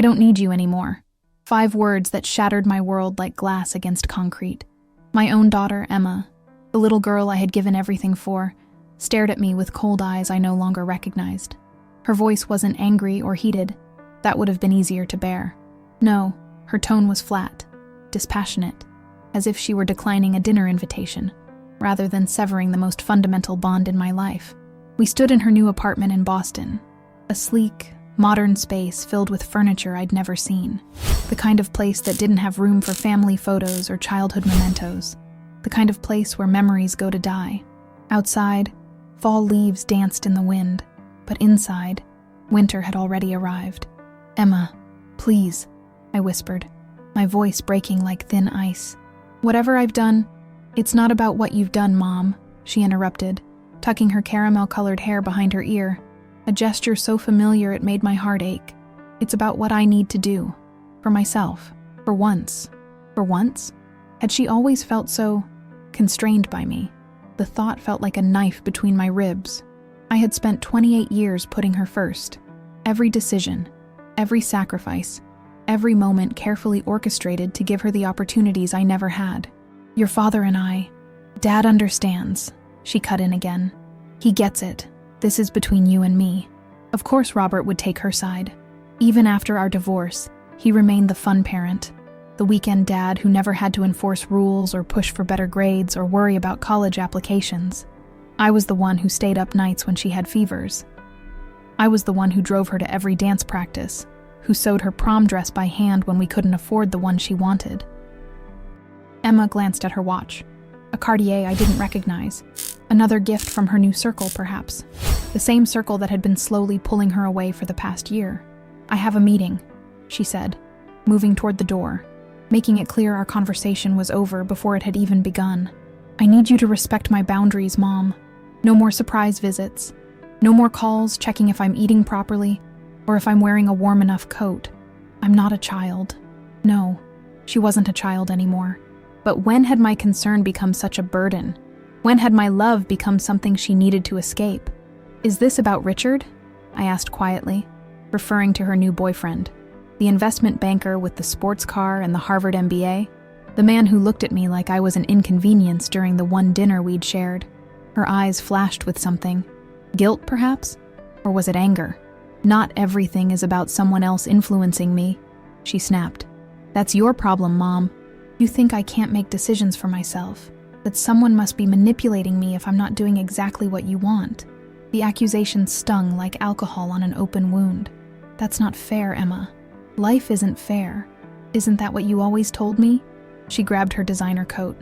I don't need you anymore. 5 words that shattered my world like glass against concrete. My own daughter, Emma, the little girl I had given everything for, stared at me with cold eyes I no longer recognized. Her voice wasn't angry or heated. That would have been easier to bear. No, her tone was flat, dispassionate, as if she were declining a dinner invitation, rather than severing the most fundamental bond in my life. We stood in her new apartment in Boston, a sleek, modern space filled with furniture I'd never seen. The kind of place that didn't have room for family photos or childhood mementos. The kind of place where memories go to die. Outside, fall leaves danced in the wind, but inside, winter had already arrived. "Emma, please," I whispered, my voice breaking like thin ice. "Whatever I've done, it's not about what you've done, Mom," she interrupted, tucking her caramel-colored hair behind her ear, a gesture so familiar it made my heart ache. "It's about what I need to do. For myself. For once." For once? Had she always felt so constrained by me? The thought felt like a knife between my ribs. I had spent 28 years putting her first. Every decision, every sacrifice, every moment carefully orchestrated to give her the opportunities I never had. "Your father and I, Dad understands," she cut in again. "He gets it. This is between you and me." Of course Robert would take her side. Even after our divorce, he remained the fun parent, the weekend dad who never had to enforce rules or push for better grades or worry about college applications. I was the one who stayed up nights when she had fevers. I was the one who drove her to every dance practice, who sewed her prom dress by hand when we couldn't afford the one she wanted. Emma glanced at her watch. A Cartier I didn't recognize. Another gift from her new circle, perhaps. The same circle that had been slowly pulling her away for the past year. "I have a meeting," she said, moving toward the door, making it clear our conversation was over before it had even begun. "I need you to respect my boundaries, Mom. No more surprise visits. No more calls checking if I'm eating properly or if I'm wearing a warm enough coat. I'm not a child." No, she wasn't a child anymore. But when had my concern become such a burden? When had my love become something she needed to escape? "Is this about Richard?" I asked quietly, referring to her new boyfriend. The investment banker with the sports car and the Harvard MBA. The man who looked at me like I was an inconvenience during the one dinner we'd shared. Her eyes flashed with something. Guilt, perhaps? Or was it anger? "Not everything is about someone else influencing me," she snapped. "That's your problem, Mom. You think I can't make decisions for myself, that someone must be manipulating me if I'm not doing exactly what you want." The accusation stung like alcohol on an open wound. "That's not fair, Emma. Life isn't fair. Isn't that what you always told me?" She grabbed her designer coat,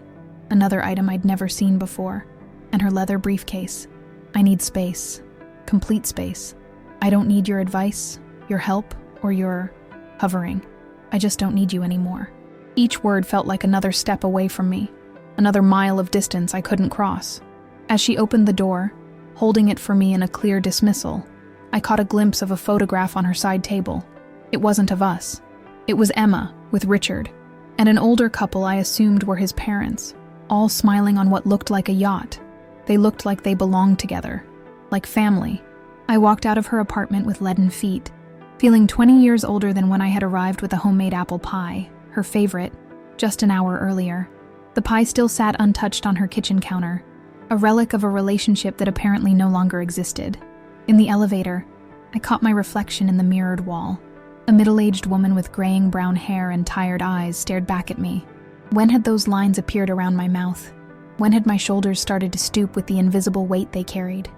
another item I'd never seen before, and her leather briefcase. "I need space. Complete space. I don't need your advice, your help, or your hovering. I just don't need you anymore." Each word felt like another step away from me, another mile of distance I couldn't cross. As she opened the door, holding it for me in a clear dismissal, I caught a glimpse of a photograph on her side table. It wasn't of us. It was Emma with Richard, and an older couple I assumed were his parents, all smiling on what looked like a yacht. They looked like they belonged together, like family. I walked out of her apartment with leaden feet, feeling 20 years older than when I had arrived with a homemade apple pie, her favorite, just an hour earlier. The pie still sat untouched on her kitchen counter, a relic of a relationship that apparently no longer existed. In the elevator, I caught my reflection in the mirrored wall. A middle-aged woman with graying brown hair and tired eyes stared back at me. When had those lines appeared around my mouth? When had my shoulders started to stoop with the invisible weight they carried?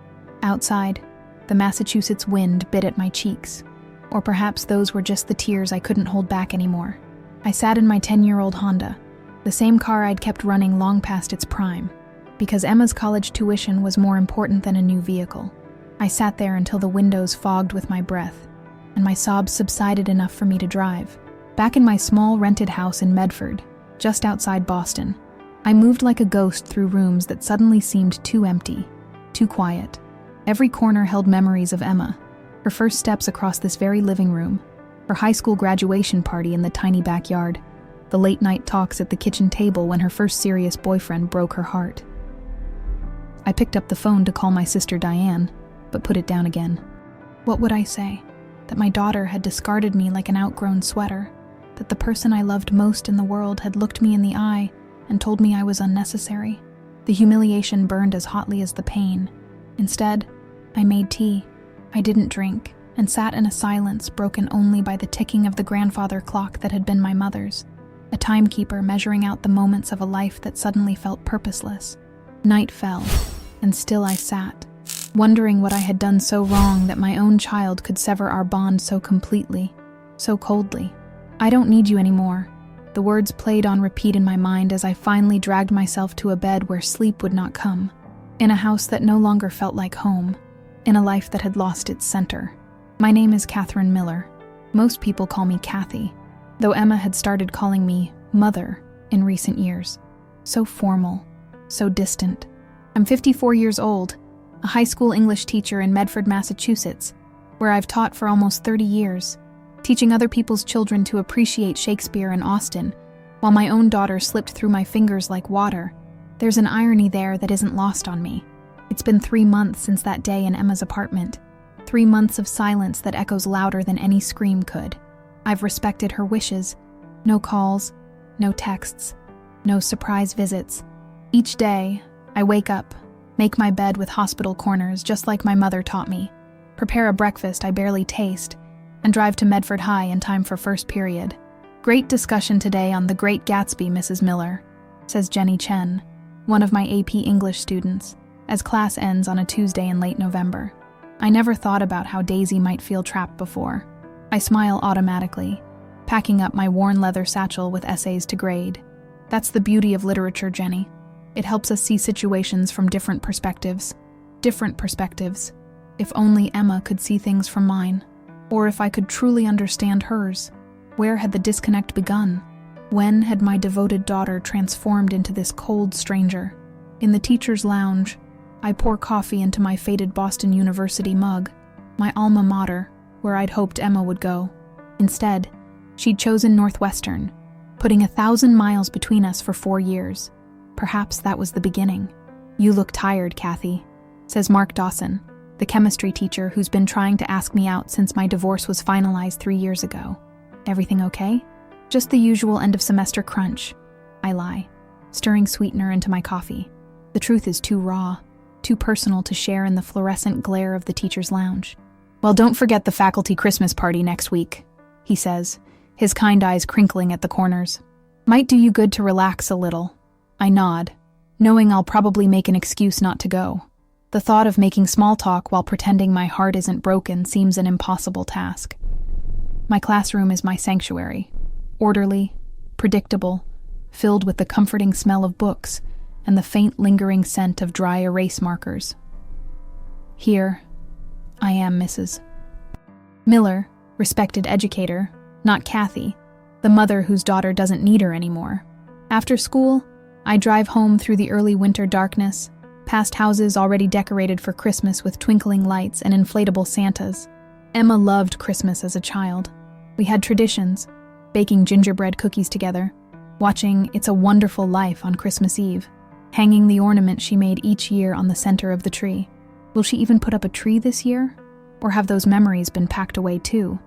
Outside, the Massachusetts wind bit at my cheeks. Or perhaps those were just the tears I couldn't hold back anymore. I sat in my 10-year-old Honda, the same car I'd kept running long past its prime, because Emma's college tuition was more important than a new vehicle. I sat there until the windows fogged with my breath, and my sobs subsided enough for me to drive. Back in my small rented house in Medford, just outside Boston, I moved like a ghost through rooms that suddenly seemed too empty, too quiet. Every corner held memories of Emma, her first steps across this very living room, her high school graduation party in the tiny backyard, the late-night talks at the kitchen table when her first serious boyfriend broke her heart. I picked up the phone to call my sister Diane, but put it down again. What would I say? that my daughter had discarded me like an outgrown sweater, that the person I loved most in the world had looked me in the eye and told me I was unnecessary. The humiliation burned as hotly as the pain. Instead, I made tea. I didn't drink, and sat in a silence broken only by the ticking of the grandfather clock that had been my mother's, a timekeeper measuring out the moments of a life that suddenly felt purposeless. Night fell, and still I sat, wondering what I had done so wrong that my own child could sever our bond so completely, so coldly. "I don't need you anymore." The words played on repeat in my mind as I finally dragged myself to a bed where sleep would not come, in a house that no longer felt like home, in a life that had lost its center. My name is Catherine Miller. Most people call me Kathy, though Emma had started calling me Mother in recent years. So formal, so distant. I'm 54 years old, a high school English teacher in Medford, Massachusetts, where I've taught for almost 30 years, teaching other people's children to appreciate Shakespeare and Austen, while my own daughter slipped through my fingers like water. There's an irony there that isn't lost on me. It's been 3 months since that day in Emma's apartment. 3 months of silence that echoes louder than any scream could. I've respected her wishes. No calls, no texts, no surprise visits. Each day, I wake up, make my bed with hospital corners just like my mother taught me, prepare a breakfast I barely taste, and drive to Medford High in time for first period. "Great discussion today on The Great Gatsby, Mrs. Miller," says Jenny Chen, one of my AP English students, as class ends on a Tuesday in late November. I never thought about how Daisy might feel trapped before. I smile automatically, packing up my worn leather satchel with essays to grade. That's the beauty of literature, Jenny. It helps us see situations from different perspectives. Different perspectives. If only Emma could see things from mine. Or if I could truly understand hers. Where had the disconnect begun? When had my devoted daughter transformed into this cold stranger? In the teacher's lounge, I pour coffee into my faded Boston University mug, my alma mater, where I'd hoped Emma would go. Instead, she'd chosen Northwestern, putting 1,000 miles between us for 4 years. Perhaps that was the beginning. "You look tired, Kathy," says Mark Dawson, the chemistry teacher who's been trying to ask me out since my divorce was finalized 3 years ago. "Everything okay?" "Just the usual end-of-semester crunch," I lie, stirring sweetener into my coffee. The truth is too raw, too personal to share in the fluorescent glare of the teacher's lounge. "Well, don't forget the faculty Christmas party next week," he says, his kind eyes crinkling at the corners. "Might do you good to relax a little." I nod, knowing I'll probably make an excuse not to go. The thought of making small talk while pretending my heart isn't broken seems an impossible task. My classroom is my sanctuary, orderly, predictable, filled with the comforting smell of books and the faint lingering scent of dry erase markers. Here, I am Mrs. Miller, respected educator, not Kathy, the mother whose daughter doesn't need her anymore. After school, I drive home through the early winter darkness, past houses already decorated for Christmas with twinkling lights and inflatable Santas. Emma loved Christmas as a child. We had traditions, baking gingerbread cookies together, watching It's a Wonderful Life on Christmas Eve, hanging the ornament she made each year on the center of the tree. Will she even put up a tree this year? Or have those memories been packed away too,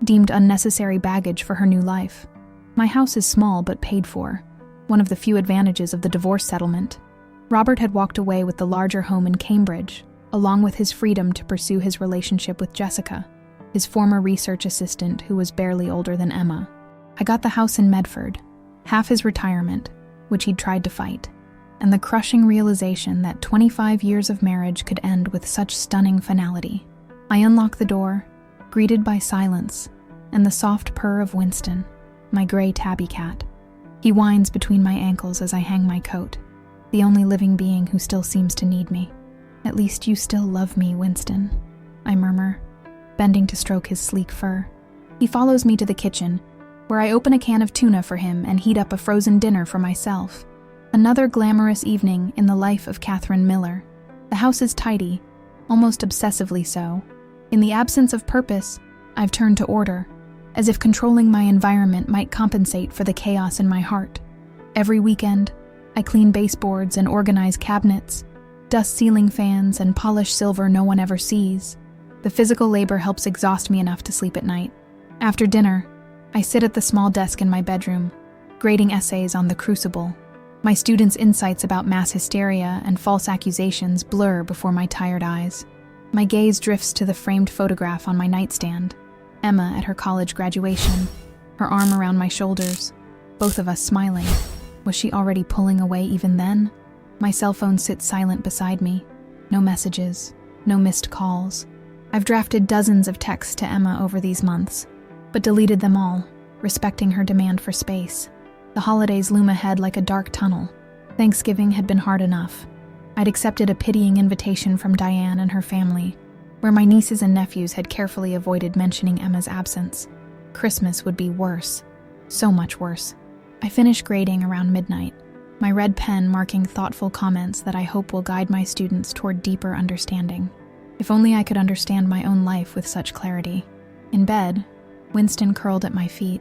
deemed unnecessary baggage for her new life? My house is small but paid for, one of the few advantages of the divorce settlement. Robert had walked away with the larger home in Cambridge, along with his freedom to pursue his relationship with Jessica, his former research assistant who was barely older than Emma. I got the house in Medford, half his retirement, which he'd tried to fight, and the crushing realization that 25 years of marriage could end with such stunning finality. I unlock the door, greeted by silence and the soft purr of Winston, my gray tabby cat. He whines between my ankles as I hang my coat, the only living being who still seems to need me. "At least you still love me, Winston," I murmur, bending to stroke his sleek fur. He follows me to the kitchen, where I open a can of tuna for him and heat up a frozen dinner for myself. Another glamorous evening in the life of Catherine Miller. The house is tidy, almost obsessively so. In the absence of purpose, I've turned to order, as if controlling my environment might compensate for the chaos in my heart. Every weekend, I clean baseboards and organize cabinets, dust ceiling fans and polish silver no one ever sees. The physical labor helps exhaust me enough to sleep at night. After dinner, I sit at the small desk in my bedroom, grading essays on the crucible. My students' insights about mass hysteria and false accusations blur before my tired eyes. My gaze drifts to the framed photograph on my nightstand. Emma at her college graduation, her arm around my shoulders, both of us smiling. Was she already pulling away even then? My cell phone sits silent beside me. No messages, no missed calls. I've drafted dozens of texts to Emma over these months, but deleted them all, respecting her demand for space. The holidays loom ahead like a dark tunnel. Thanksgiving had been hard enough. I'd accepted a pitying invitation from Diane and her family, where my nieces and nephews had carefully avoided mentioning Emma's absence. Christmas would be worse. So much worse. I finish grading around midnight, my red pen marking thoughtful comments that I hope will guide my students toward deeper understanding. If only I could understand my own life with such clarity. In bed, Winston curled at my feet.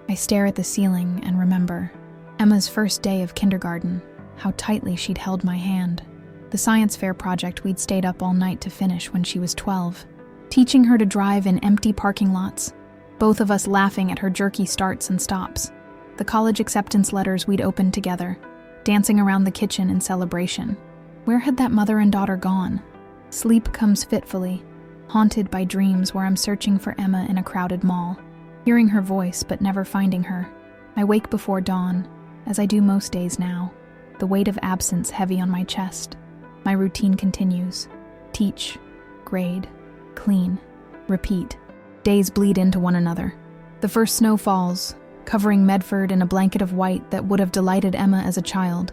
I stare at the ceiling and remember Emma's first day of kindergarten, how tightly she'd held my hand. The science fair project we'd stayed up all night to finish when she was 12. Teaching her to drive in empty parking lots, both of us laughing at her jerky starts and stops. The college acceptance letters we'd opened together, dancing around the kitchen in celebration. Where had that mother and daughter gone? Sleep comes fitfully, haunted by dreams where I'm searching for Emma in a crowded mall, hearing her voice but never finding her. I wake before dawn, as I do most days now, the weight of absence heavy on my chest. My routine continues. Teach, grade, clean, repeat. Days bleed into one another. The first snow falls, covering Medford in a blanket of white that would have delighted Emma as a child.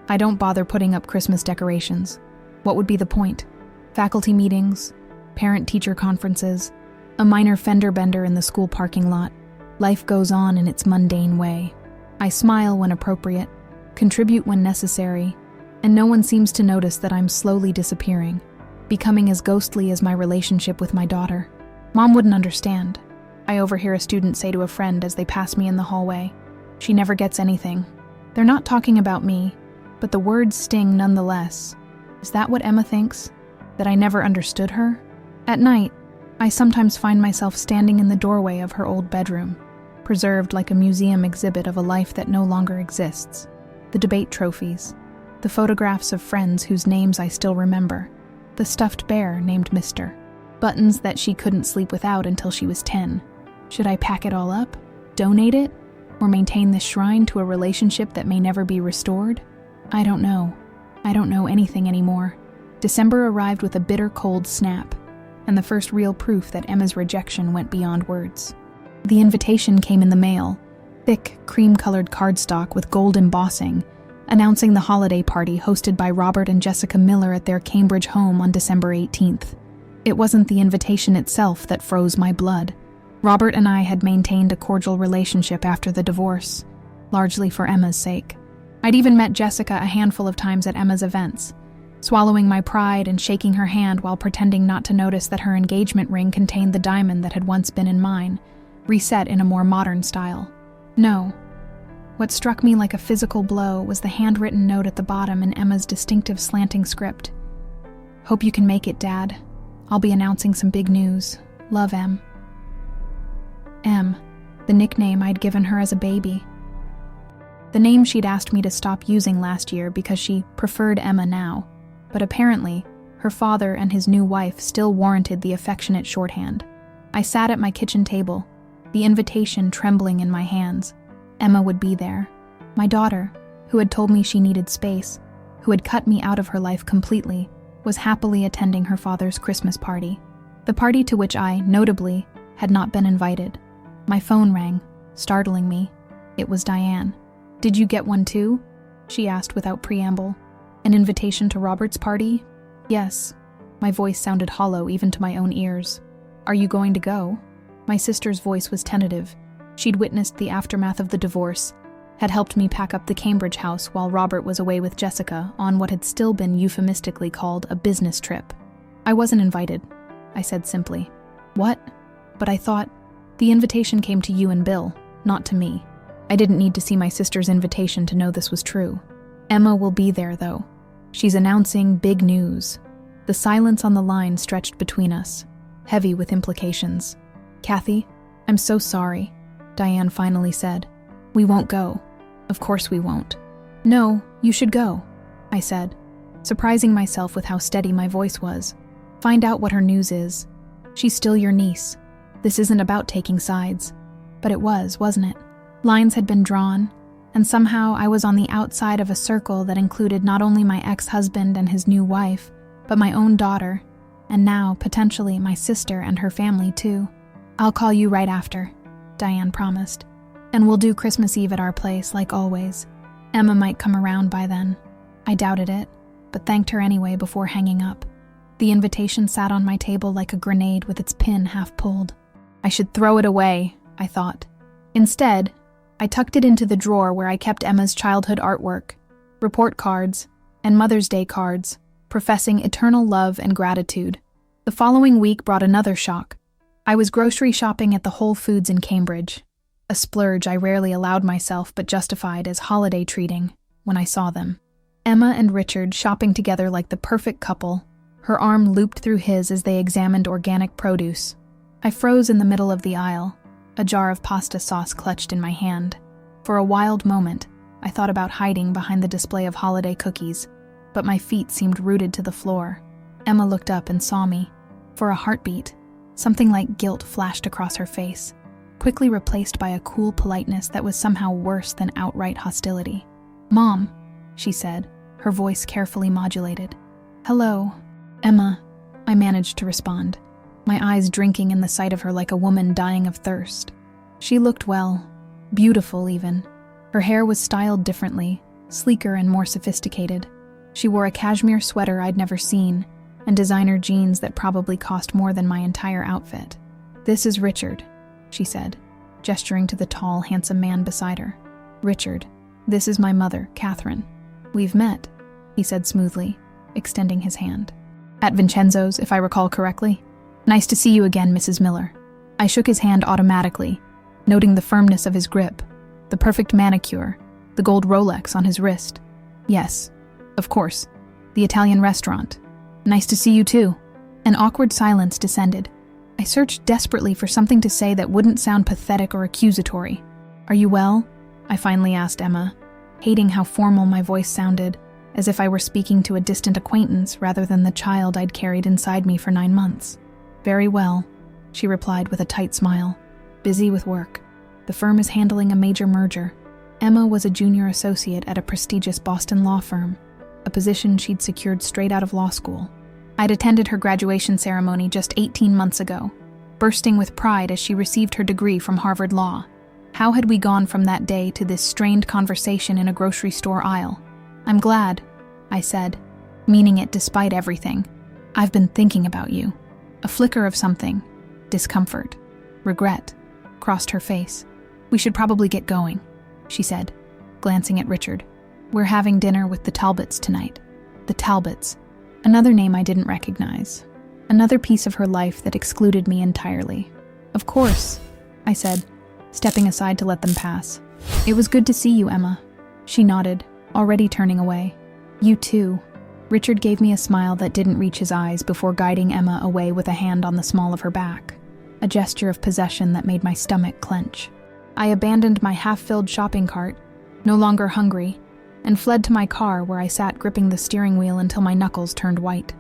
I don't bother putting up Christmas decorations. What would be the point? Faculty meetings, parent-teacher conferences, a minor fender bender in the school parking lot. Life goes on in its mundane way. I smile when appropriate, contribute when necessary, and no one seems to notice that I'm slowly disappearing, becoming as ghostly as my relationship with my daughter. Mom wouldn't understand. I overhear a student say to a friend as they pass me in the hallway, "She never gets anything." They're not talking about me, but the words sting nonetheless. Is that what Emma thinks? That I never understood her? At night, I sometimes find myself standing in the doorway of her old bedroom, preserved like a museum exhibit of a life that no longer exists. The debate trophies, the photographs of friends whose names I still remember, the stuffed bear named Mr., buttons that she couldn't sleep without until she was 10. Should I pack it all up, donate it, or maintain this shrine to a relationship that may never be restored? I don't know. I don't know anything anymore. December arrived with a bitter cold snap, and the first real proof that Emma's rejection went beyond words. The invitation came in the mail, thick, cream-colored cardstock with gold embossing, announcing the holiday party hosted by Robert and Jessica Miller at their Cambridge home on December 18th. It wasn't the invitation itself that froze my blood. Robert and I had maintained a cordial relationship after the divorce, largely for Emma's sake. I'd even met Jessica a handful of times at Emma's events, swallowing my pride and shaking her hand while pretending not to notice that her engagement ring contained the diamond that had once been in mine, reset in a more modern style. No. What struck me like a physical blow was the handwritten note at the bottom in Emma's distinctive slanting script. "Hope you can make it, Dad. I'll be announcing some big news. Love, Em." Em, the nickname I'd given her as a baby. The name she'd asked me to stop using last year because she preferred Emma now, but apparently, her father and his new wife still warranted the affectionate shorthand. I sat at my kitchen table, the invitation trembling in my hands. Emma would be there. My daughter, who had told me she needed space, who had cut me out of her life completely, was happily attending her father's Christmas party. The party to which I, notably, had not been invited. My phone rang, startling me. It was Diane. "Did you get one too?" she asked without preamble. "An invitation to Robert's party?" "Yes." My voice sounded hollow even to my own ears. "Are you going to go?" My sister's voice was tentative. She'd witnessed the aftermath of the divorce, had helped me pack up the Cambridge house while Robert was away with Jessica on what had still been euphemistically called a business trip. "I wasn't invited," I said simply. "What?" But I thought, the invitation came to you and Bill, not to me. I didn't need to see my sister's invitation to know this was true. Emma will be there, though. She's announcing big news. The silence on the line stretched between us. heavy with implications. "Kathy, I'm so sorry," Diane finally said. "We won't go." "Of course we won't." "No, you should go," I said, surprising myself with how steady my voice was. "Find out what her news is. She's still your niece. This isn't about taking sides." But it was, wasn't it? Lines had been drawn, and somehow I was on the outside of a circle that included not only my ex-husband and his new wife, but my own daughter, and now, potentially, my sister and her family too. "I'll call you right after," Diane promised. "And we'll do Christmas Eve at our place, like always. Emma might come around by then." I doubted it, but thanked her anyway before hanging up. The invitation sat on my table like a grenade with its pin half pulled. I should throw it away, I thought. Instead, I tucked it into the drawer where I kept Emma's childhood artwork, report cards, and Mother's Day cards, professing eternal love and gratitude. The following week brought another shock. I was grocery shopping at the Whole Foods in Cambridge, a splurge I rarely allowed myself but justified as holiday treating when I saw them. Emma and Richard shopping together like the perfect couple, her arm looped through his as they examined organic produce. I froze in the middle of the aisle, a jar of pasta sauce clutched in my hand. For a wild moment, I thought about hiding behind the display of holiday cookies, but my feet seemed rooted to the floor. Emma looked up and saw me. For a heartbeat, something like guilt flashed across her face, quickly replaced by a cool politeness that was somehow worse than outright hostility. "Mom," she said, her voice carefully modulated. "Hello, Emma," I managed to respond, my eyes drinking in the sight of her like a woman dying of thirst. She looked well, beautiful even. Her hair was styled differently, sleeker and more sophisticated. She wore a cashmere sweater I'd never seen, and designer jeans that probably cost more than my entire outfit. "This is Richard," she said, gesturing to the tall, handsome man beside her. "Richard, this is my mother, Catherine. We've met," he said smoothly, extending his hand. "At Vincenzo's, if I recall correctly. Nice to see you again, Mrs. Miller." I shook his hand automatically, noting the firmness of his grip, the perfect manicure, the gold Rolex on his wrist. "Yes, of course. The Italian restaurant. Nice to see you too." An awkward silence descended. I searched desperately for something to say that wouldn't sound pathetic or accusatory. "Are you well?" I finally asked Emma, hating how formal my voice sounded, as if I were speaking to a distant acquaintance rather than the child I'd carried inside me for 9 months. "Very well," she replied with a tight smile. "Busy with work. The firm is handling a major merger." Emma was a junior associate at a prestigious Boston law firm, a position she'd secured straight out of law school. I'd attended her graduation ceremony just 18 months ago, bursting with pride as she received her degree from Harvard Law. How had we gone from that day to this strained conversation in a grocery store aisle? "I'm glad," I said, meaning it despite everything. "I've been thinking about you." A flicker of something, discomfort, regret, crossed her face. "We should probably get going," she said, glancing at Richard. "We're having dinner with the Talbots tonight." The Talbots. Another name I didn't recognize. Another piece of her life that excluded me entirely. "Of course," I said, stepping aside to let them pass. "It was good to see you, Emma." She nodded, already turning away. "You too." Richard gave me a smile that didn't reach his eyes before guiding Emma away with a hand on the small of her back, a gesture of possession that made my stomach clench. I abandoned my half-filled shopping cart, no longer hungry, and fled to my car where I sat gripping the steering wheel until my knuckles turned white.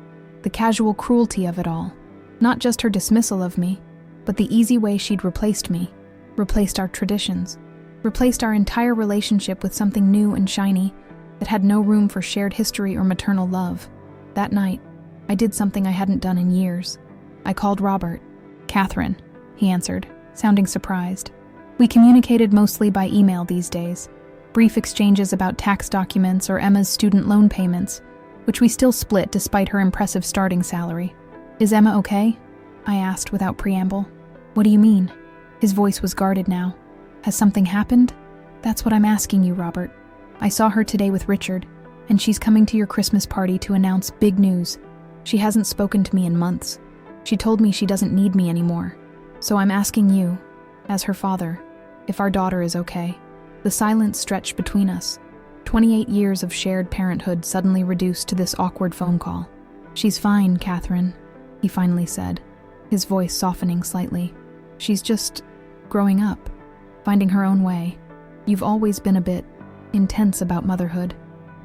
The casual cruelty of it all, not just her dismissal of me, but the easy way she'd replaced me, replaced our traditions, replaced our entire relationship with something new and shiny that had no room for shared history or maternal love. That night, I did something I hadn't done in years. I called Robert. "Catherine," he answered, sounding surprised. We communicated mostly by email these days, brief exchanges about tax documents or Emma's student loan payments, which we still split despite her impressive starting salary. "Is Emma okay?" I asked without preamble. "What do you mean?" His voice was guarded now. "Has something happened?" "That's what I'm asking you, Robert. I saw her today with Richard, and she's coming to your Christmas party to announce big news. She hasn't spoken to me in months. She told me she doesn't need me anymore. So I'm asking you, as her father, if our daughter is okay." The silence stretched between us. 28 years of shared parenthood suddenly reduced to this awkward phone call. "She's fine, Catherine," he finally said, his voice softening slightly. She's just growing up, finding her own way. You've always been a bit intense about motherhood.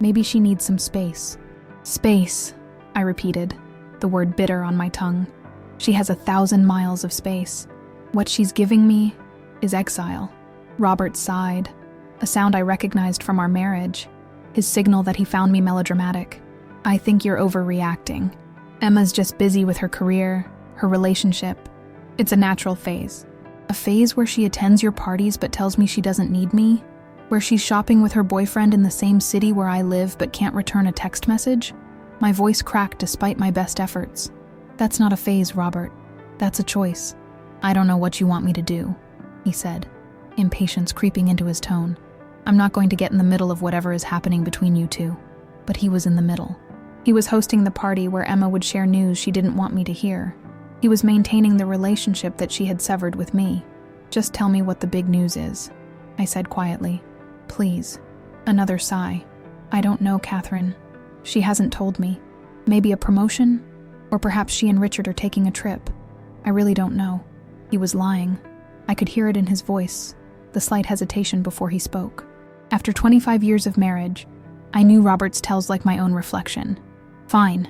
Maybe she needs some space. Space, I repeated, the word bitter on my tongue. She has 1,000 miles of space. What she's giving me is exile. Robert sighed, a sound I recognized from our marriage, his signal that he found me melodramatic. I think you're overreacting. Emma's just busy with her career, her relationship. It's a natural phase. A phase where she attends your parties but tells me she doesn't need me? Where she's shopping with her boyfriend in the same city where I live but can't return a text message? My voice cracked despite my best efforts. That's not a phase, Robert. That's a choice. I don't know what you want me to do, he said, impatience creeping into his tone. I'm not going to get in the middle of whatever is happening between you two. But he was in the middle. He was hosting the party where Emma would share news she didn't want me to hear. He was maintaining the relationship that she had severed with me. Just tell me what the big news is, I said quietly. Please. Another sigh. I don't know, Catherine. She hasn't told me. Maybe a promotion? Or perhaps she and Richard are taking a trip. I really don't know. He was lying. I could hear it in his voice, the slight hesitation before he spoke. After 25 years of marriage, I knew Robert's tells like my own reflection. Fine,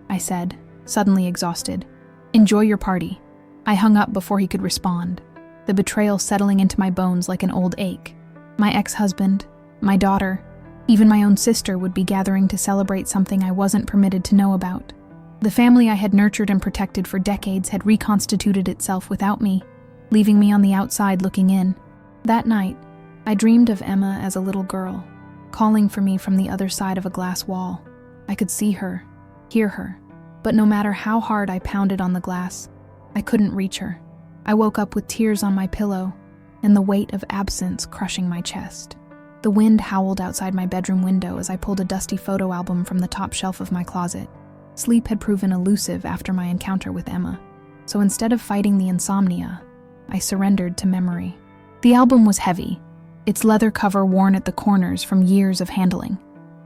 I said, suddenly exhausted. Enjoy your party. I hung up before he could respond, the betrayal settling into my bones like an old ache. My ex-husband, my daughter, even my own sister would be gathering to celebrate something I wasn't permitted to know about. The family I had nurtured and protected for decades had reconstituted itself without me, leaving me on the outside looking in. That night, I dreamed of Emma as a little girl, calling for me from the other side of a glass wall. I could see her, hear her, but no matter how hard I pounded on the glass, I couldn't reach her. I woke up with tears on my pillow and the weight of absence crushing my chest. The wind howled outside my bedroom window as I pulled a dusty photo album from the top shelf of my closet. Sleep had proven elusive after my encounter with Emma, so instead of fighting the insomnia, I surrendered to memory. The album was heavy, its leather cover worn at the corners from years of handling.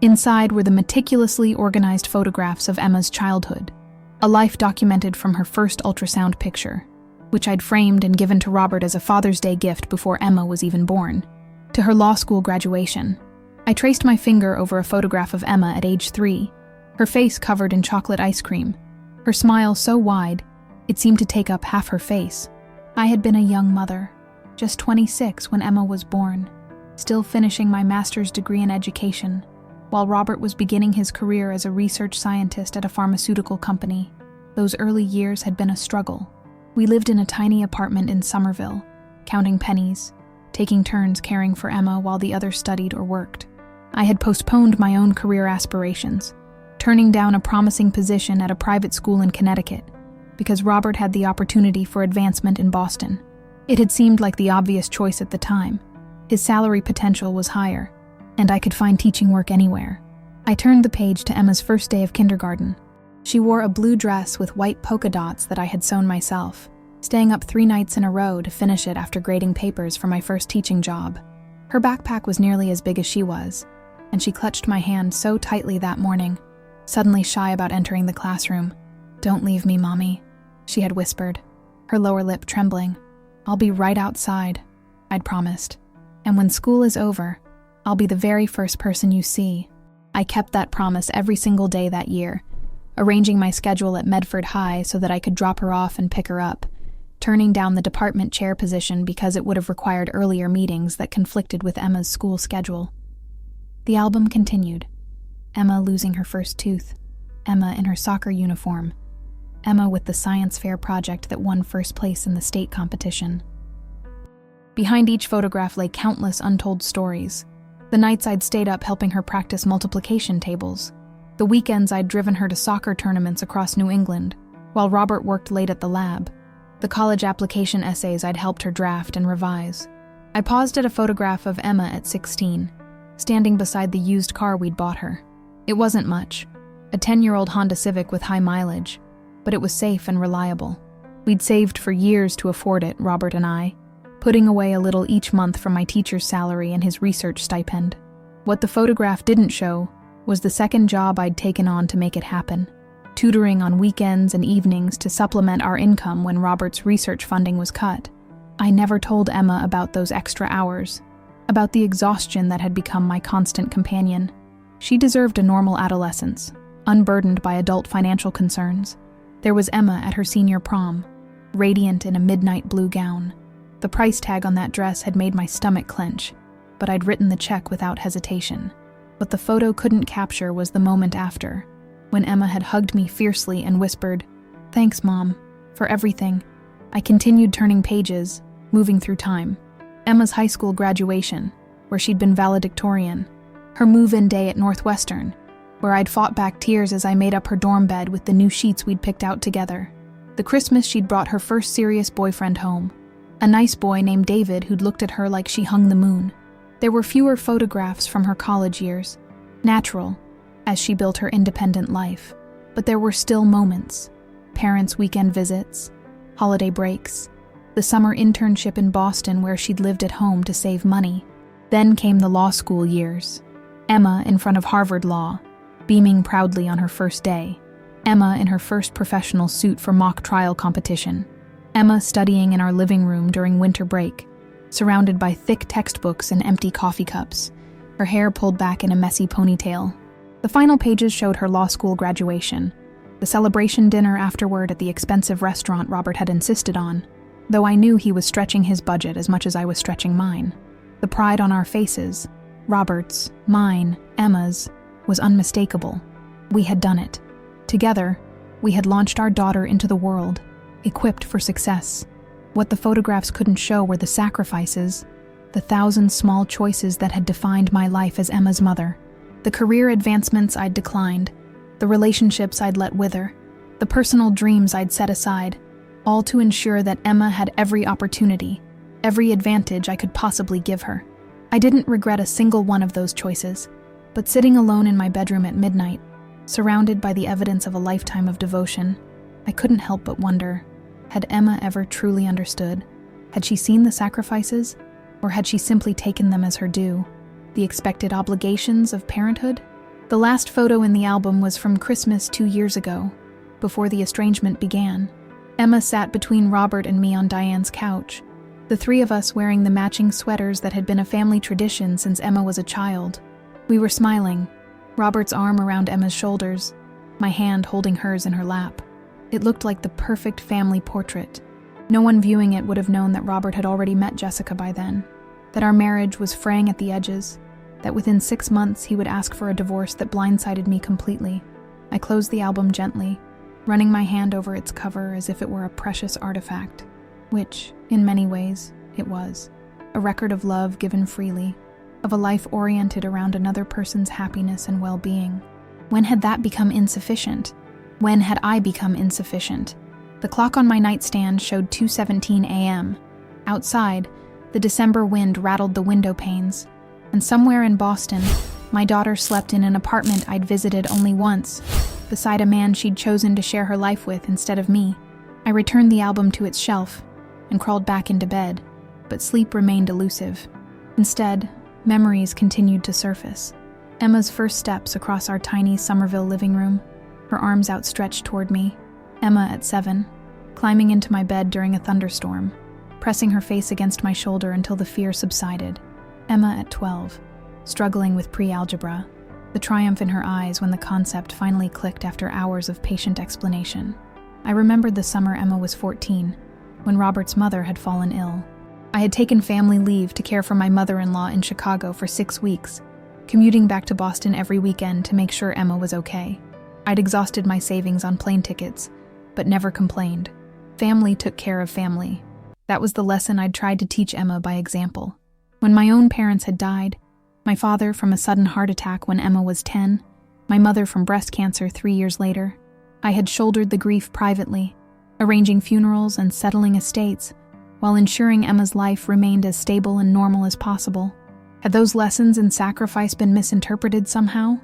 Inside were the meticulously organized photographs of Emma's childhood, a life documented from her first ultrasound picture, which I'd framed and given to Robert as a Father's Day gift before Emma was even born, to her law school graduation. I traced my finger over a photograph of Emma at age 3, her face covered in chocolate ice cream, her smile so wide it seemed to take up half her face. I had been a young mother, just 26 when Emma was born, still finishing my master's degree in education, while Robert was beginning his career as a research scientist at a pharmaceutical company. Those early years had been a struggle. We lived in a tiny apartment in Somerville, counting pennies, taking turns caring for Emma while the other studied or worked. I had postponed my own career aspirations, turning down a promising position at a private school in Connecticut, because Robert had the opportunity for advancement in Boston. It had seemed like the obvious choice at the time. His salary potential was higher, and I could find teaching work anywhere. I turned the page to Emma's first day of kindergarten. She wore a blue dress with white polka dots that I had sewn myself, staying up 3 nights in a row to finish it after grading papers for my first teaching job. Her backpack was nearly as big as she was, and she clutched my hand so tightly that morning, suddenly shy about entering the classroom. "Don't leave me, Mommy," she had whispered, her lower lip trembling. "I'll be right outside," I'd promised. "And when school is over, I'll be the very first person you see." I kept that promise every single day that year, arranging my schedule at Medford High so that I could drop her off and pick her up, turning down the department chair position because it would have required earlier meetings that conflicted with Emma's school schedule. The album continued. Emma losing her first tooth, Emma in her soccer uniform, Emma with the science fair project that won first place in the state competition. Behind each photograph lay countless untold stories. The nights I'd stayed up helping her practice multiplication tables. The weekends I'd driven her to soccer tournaments across New England, while Robert worked late at the lab. The college application essays I'd helped her draft and revise. I paused at a photograph of Emma at 16, standing beside the used car we'd bought her. It wasn't much, a 10-year-old Honda Civic with high mileage, but it was safe and reliable. We'd saved for years to afford it, Robert and I, putting away a little each month from my teacher's salary and his research stipend. What the photograph didn't show was the second job I'd taken on to make it happen. tutoring on weekends and evenings to supplement our income when Robert's research funding was cut. I never told Emma about those extra hours, about the exhaustion that had become my constant companion. She deserved a normal adolescence, unburdened by adult financial concerns. There was Emma at her senior prom, radiant in a midnight blue gown. The price tag on that dress had made my stomach clench, but I'd written the check without hesitation. What the photo couldn't capture was the moment after, when Emma had hugged me fiercely and whispered, "Thanks, Mom, for everything." I continued turning pages, moving through time. Emma's high school graduation, where she'd been valedictorian. Her move-in day at Northwestern, where I'd fought back tears as I made up her dorm bed with the new sheets we'd picked out together. The Christmas she'd brought her first serious boyfriend home, a nice boy named David who'd looked at her like she hung the moon. There were fewer photographs from her college years, natural, as she built her independent life. But there were still moments: parents' weekend visits, holiday breaks, the summer internship in Boston where she'd lived at home to save money. Then came the law school years. Emma in front of Harvard Law, beaming proudly on her first day. Emma in her first professional suit for mock trial competition. Emma studying in our living room during winter break, surrounded by thick textbooks and empty coffee cups, her hair pulled back in a messy ponytail. The final pages showed her law school graduation, the celebration dinner afterward at the expensive restaurant Robert had insisted on, though I knew he was stretching his budget as much as I was stretching mine. The pride on our faces, Robert's, mine, Emma's, was unmistakable. We had done it. Together, we had launched our daughter into the world, equipped for success. What the photographs couldn't show were the sacrifices, the 1,000 small choices that had defined my life as Emma's mother. The career advancements I'd declined, the relationships I'd let wither, the personal dreams I'd set aside, all to ensure that Emma had every opportunity, every advantage I could possibly give her. I didn't regret a single one of those choices, but sitting alone in my bedroom at midnight, surrounded by the evidence of a lifetime of devotion, I couldn't help but wonder, had Emma ever truly understood? Had she seen the sacrifices, or had she simply taken them as her due? The expected obligations of parenthood? The last photo in the album was from Christmas 2 years ago, before the estrangement began. Emma sat between Robert and me on Diane's couch, the three of us wearing the matching sweaters that had been a family tradition since Emma was a child. We were smiling, Robert's arm around Emma's shoulders, my hand holding hers in her lap. It looked like the perfect family portrait. No one viewing it would have known that Robert had already met Jessica by then, that our marriage was fraying at the edges, that within 6 months he would ask for a divorce that blindsided me completely. I closed the album gently, running my hand over its cover as if it were a precious artifact, which, in many ways, it was. A record of love given freely, of a life oriented around another person's happiness and well-being. When had that become insufficient? When had I become insufficient? The clock on my nightstand showed 2:17 a.m. Outside, the December wind rattled the window panes, and somewhere in Boston, my daughter slept in an apartment I'd visited only once, beside a man she'd chosen to share her life with instead of me. I returned the album to its shelf and crawled back into bed, but sleep remained elusive. Instead, memories continued to surface. Emma's first steps across our tiny Somerville living room, her arms outstretched toward me. Emma at 7, climbing into my bed during a thunderstorm, pressing her face against my shoulder until the fear subsided. Emma at 12, struggling with pre-algebra, the triumph in her eyes when the concept finally clicked after hours of patient explanation. I remembered the summer Emma was 14, when Robert's mother had fallen ill. I had taken family leave to care for my mother-in-law in Chicago for 6 weeks, commuting back to Boston every weekend to make sure Emma was okay. I'd exhausted my savings on plane tickets, but never complained. Family took care of family. That was the lesson I'd tried to teach Emma by example. When my own parents had died, my father from a sudden heart attack when Emma was 10, my mother from breast cancer 3 years later, I had shouldered the grief privately, arranging funerals and settling estates, while ensuring Emma's life remained as stable and normal as possible. Had those lessons in sacrifice been misinterpreted somehow?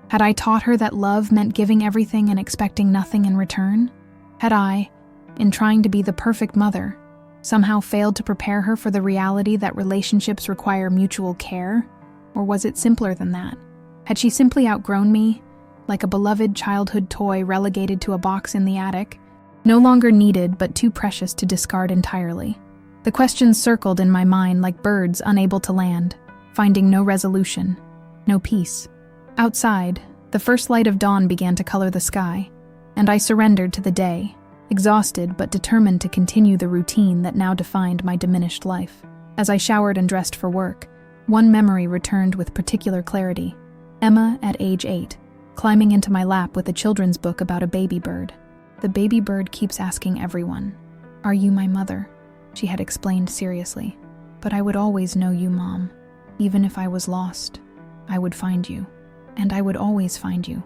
Had I taught her that love meant giving everything and expecting nothing in return? Had I, in trying to be the perfect mother, somehow failed to prepare her for the reality that relationships require mutual care? Or was it simpler than that? Had she simply outgrown me, like a beloved childhood toy relegated to a box in the attic, no longer needed but too precious to discard entirely. The questions circled in my mind like birds unable to land, finding no resolution, no peace. Outside, the first light of dawn began to color the sky, and I surrendered to the day, exhausted but determined to continue the routine that now defined my diminished life. As I showered and dressed for work, one memory returned with particular clarity. Emma at age 8, climbing into my lap with a children's book about a baby bird. The baby bird keeps asking everyone, "Are you my mother?" she had explained seriously. "But I would always know you, Mom. Even if I was lost, I would find you. And I would always find you,"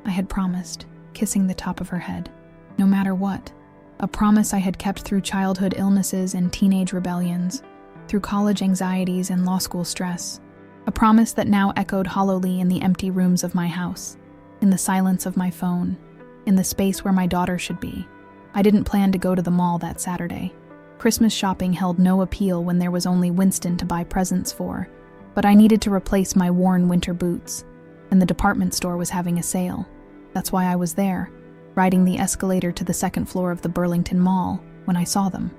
I had promised, kissing the top of her head. No matter what. A promise I had kept through childhood illnesses and teenage rebellions, through college anxieties and law school stress. A promise that now echoed hollowly in the empty rooms of my house, in the silence of my phone, in the space where my daughter should be. I didn't plan to go to the mall that Saturday. Christmas shopping held no appeal when there was only Winston to buy presents for, but I needed to replace my worn winter boots, and the department store was having a sale. That's why I was there, riding the escalator to the second floor of the Burlington Mall, when I saw them.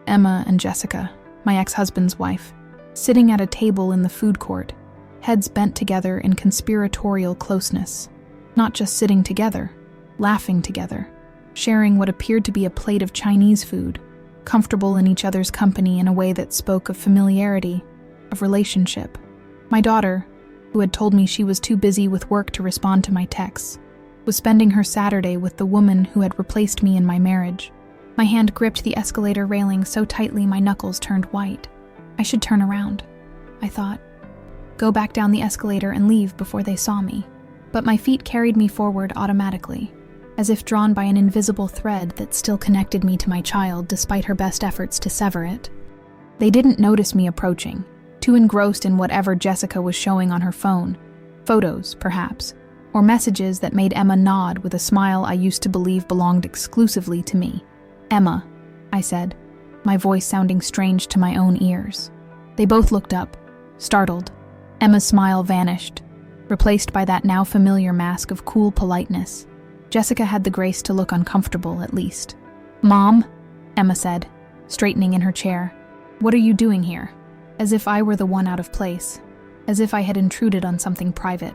Emma and Jessica, my ex-husband's wife, sitting at a table in the food court, heads bent together in conspiratorial closeness. Not just sitting together, laughing together, sharing what appeared to be a plate of Chinese food, comfortable in each other's company in a way that spoke of familiarity, of relationship. My daughter, who had told me she was too busy with work to respond to my texts, was spending her Saturday with the woman who had replaced me in my marriage. My hand gripped the escalator railing so tightly my knuckles turned white. I should turn around, I thought. Go back down the escalator and leave before they saw me. But my feet carried me forward automatically, as if drawn by an invisible thread that still connected me to my child despite her best efforts to sever it. They didn't notice me approaching, too engrossed in whatever Jessica was showing on her phone, photos, perhaps, or messages that made Emma nod with a smile I used to believe belonged exclusively to me. "Emma," I said, my voice sounding strange to my own ears. They both looked up, startled. Emma's smile vanished, replaced by that now familiar mask of cool politeness. Jessica had the grace to look uncomfortable, at least. "Mom," Emma said, straightening in her chair. "What are you doing here?" As if I were the one out of place, as if I had intruded on something private,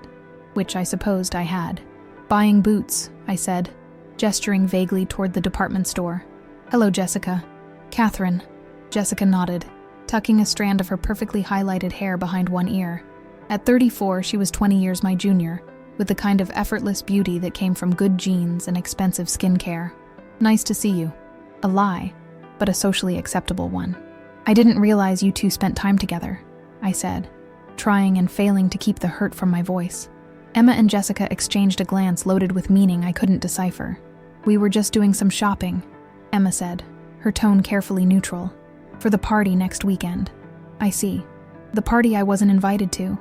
which I supposed I had. "Buying boots," I said, gesturing vaguely toward the department store. "Hello, Jessica." "Catherine," Jessica nodded, tucking a strand of her perfectly highlighted hair behind one ear. At 34, she was 20 years my junior, with the kind of effortless beauty that came from good genes and expensive skincare. "Nice to see you." A lie, but a socially acceptable one. "I didn't realize you two spent time together," I said, trying and failing to keep the hurt from my voice. Emma and Jessica exchanged a glance loaded with meaning I couldn't decipher. "We were just doing some shopping," Emma said, her tone carefully neutral. "For the party next weekend." "I see. The party I wasn't invited to.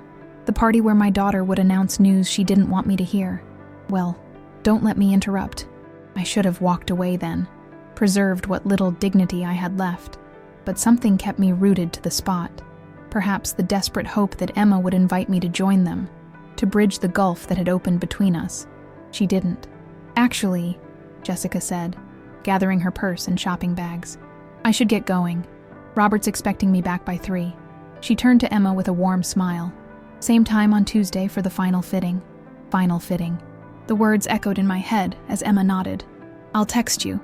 The party where my daughter would announce news she didn't want me to hear. Well, don't let me interrupt. I should have walked away then, preserved what little dignity I had left. But something kept me rooted to the spot. Perhaps the desperate hope that Emma would invite me to join them, to bridge the gulf that had opened between us. She didn't. "Actually," Jessica said, gathering her purse and shopping bags, "I should get going. Robert's expecting me back by 3. She turned to Emma with a warm smile. "Same time on Tuesday for the final fitting." Final fitting. The words echoed in my head as Emma nodded. "I'll text you,"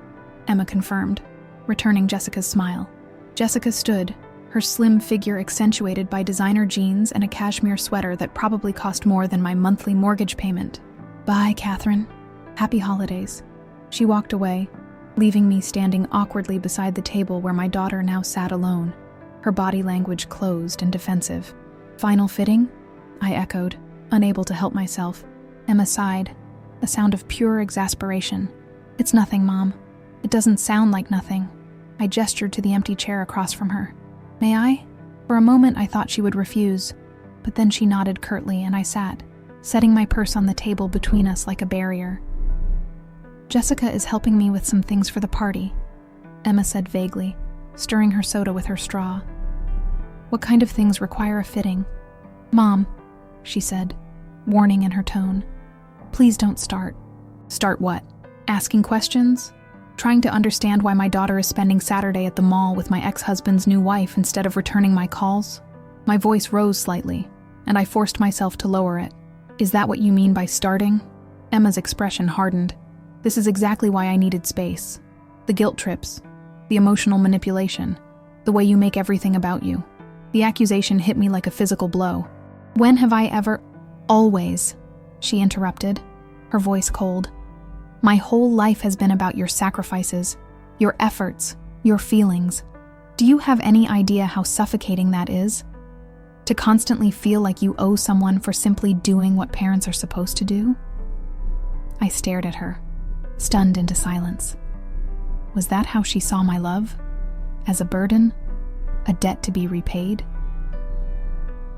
Emma confirmed, returning Jessica's smile. Jessica stood, her slim figure accentuated by designer jeans and a cashmere sweater that probably cost more than my monthly mortgage payment. "Bye, Catherine. Happy holidays." She walked away, leaving me standing awkwardly beside the table where my daughter now sat alone, her body language closed and defensive. "Final fitting?" I echoed, unable to help myself. Emma sighed, a sound of pure exasperation. "It's nothing, Mom. It doesn't sound like nothing." I gestured to the empty chair across from her. "May I?" For a moment I thought she would refuse, but then she nodded curtly and I sat, setting my purse on the table between us like a barrier. "Jessica is helping me with some things for the party," Emma said vaguely, stirring her soda with her straw. "What kind of things require a fitting?" "Mom," she said, warning in her tone. Please don't start. Start what? Asking questions? Trying to understand why my daughter is spending Saturday at the mall with my ex-husband's new wife instead of returning my calls? My voice rose slightly, and I forced myself to lower it. Is that what you mean by starting? Emma's expression hardened. This is exactly why I needed space. The guilt trips, the emotional manipulation, the way you make everything about you. The accusation hit me like a physical blow. When have I ever— Always, she interrupted, her voice cold. My whole life has been about your sacrifices, your efforts, your feelings. Do you have any idea how suffocating that is? To constantly feel like you owe someone for simply doing what parents are supposed to do? I stared at her, stunned into silence. Was that how she saw my love? As a burden? A debt to be repaid?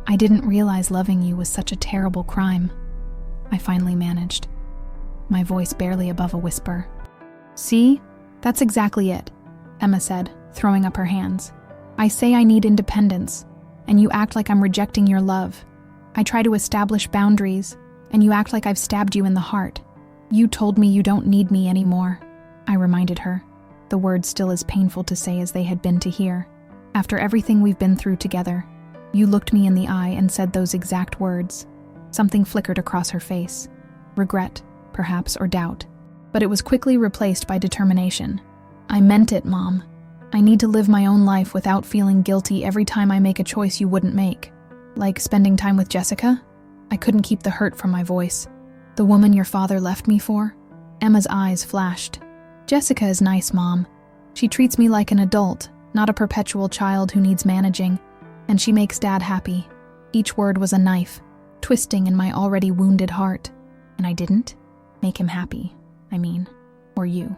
I didn't realize loving you was such a terrible crime. I finally managed, my voice barely above a whisper. See? That's exactly it, Emma said, throwing up her hands. I say I need independence, and you act like I'm rejecting your love. I try to establish boundaries, and you act like I've stabbed you in the heart. You told me you don't need me anymore, I reminded her, the words still as painful to say as they had been to hear. After everything we've been through together, you looked me in the eye and said those exact words. Something flickered across her face. Regret, perhaps, or doubt. But it was quickly replaced by determination. I meant it, Mom. I need to live my own life without feeling guilty every time I make a choice you wouldn't make. Like spending time with Jessica? I couldn't keep the hurt from my voice. The woman your father left me for? Emma's eyes flashed. Jessica is nice, Mom. She treats me like an adult, not a perpetual child who needs managing. And she makes Dad happy. Each word was a knife, twisting in my already wounded heart. And I didn't make him happy, or you.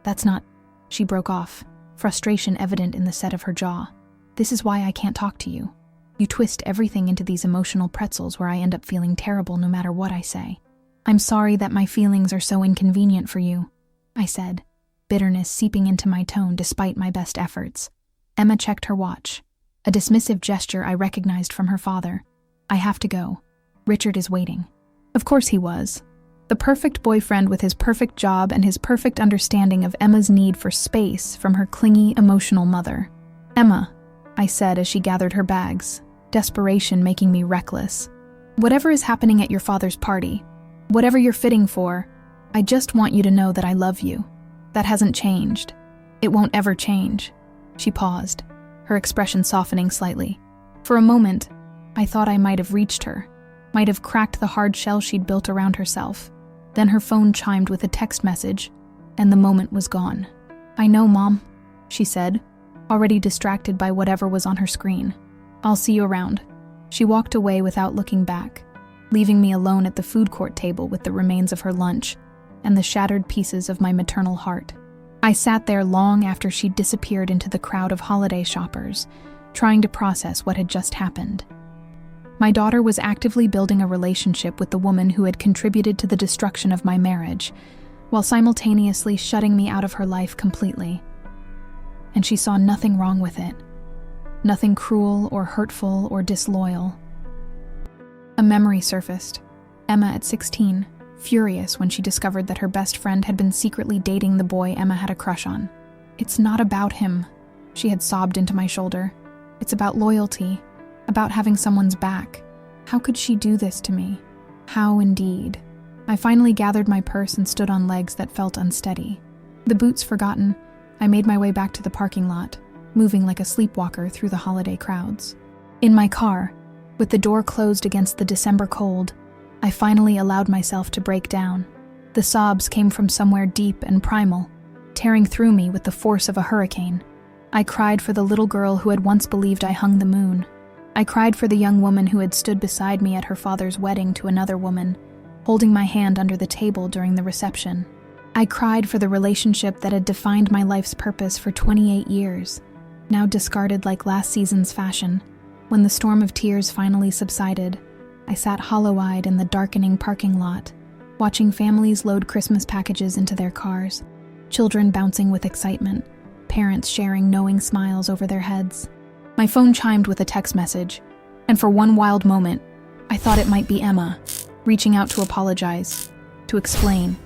That's not— She broke off, frustration evident in the set of her jaw. This is why I can't talk to you. You twist everything into these emotional pretzels where I end up feeling terrible no matter what I say. I'm sorry that my feelings are so inconvenient for you, I said, bitterness seeping into my tone despite my best efforts. Emma checked her watch, a dismissive gesture I recognized from her father. I have to go. Richard is waiting. Of course he was. The perfect boyfriend with his perfect job and his perfect understanding of Emma's need for space from her clingy, emotional mother. Emma, I said as she gathered her bags, desperation making me reckless. Whatever is happening at your father's party, whatever you're fitting for, I just want you to know that I love you. That hasn't changed. It won't ever change. She paused, her expression softening slightly. For a moment, I thought I might have reached her, might have cracked the hard shell she'd built around herself. Then her phone chimed with a text message, and the moment was gone. I know, Mom, she said, already distracted by whatever was on her screen. I'll see you around. She walked away without looking back, leaving me alone at the food court table with the remains of her lunch and the shattered pieces of my maternal heart. I sat there long after she'd disappeared into the crowd of holiday shoppers, trying to process what had just happened. My daughter was actively building a relationship with the woman who had contributed to the destruction of my marriage, while simultaneously shutting me out of her life completely. And she saw nothing wrong with it. Nothing cruel or hurtful or disloyal. A memory surfaced. Emma at 16, furious when she discovered that her best friend had been secretly dating the boy Emma had a crush on. It's not about him, she had sobbed into my shoulder. It's about loyalty, about having someone's back. How could she do this to me? How indeed? I finally gathered my purse and stood on legs that felt unsteady. The boots forgotten, I made my way back to the parking lot, moving like a sleepwalker through the holiday crowds. In my car, with the door closed against the December cold, I finally allowed myself to break down. The sobs came from somewhere deep and primal, tearing through me with the force of a hurricane. I cried for the little girl who had once believed I hung the moon. I cried for the young woman who had stood beside me at her father's wedding to another woman, holding my hand under the table during the reception. I cried for the relationship that had defined my life's purpose for 28 years, now discarded like last season's fashion. When the storm of tears finally subsided, I sat hollow-eyed in the darkening parking lot, watching families load Christmas packages into their cars, children bouncing with excitement, parents sharing knowing smiles over their heads. My phone chimed with a text message, and for one wild moment, I thought it might be Emma, reaching out to apologize, to explain,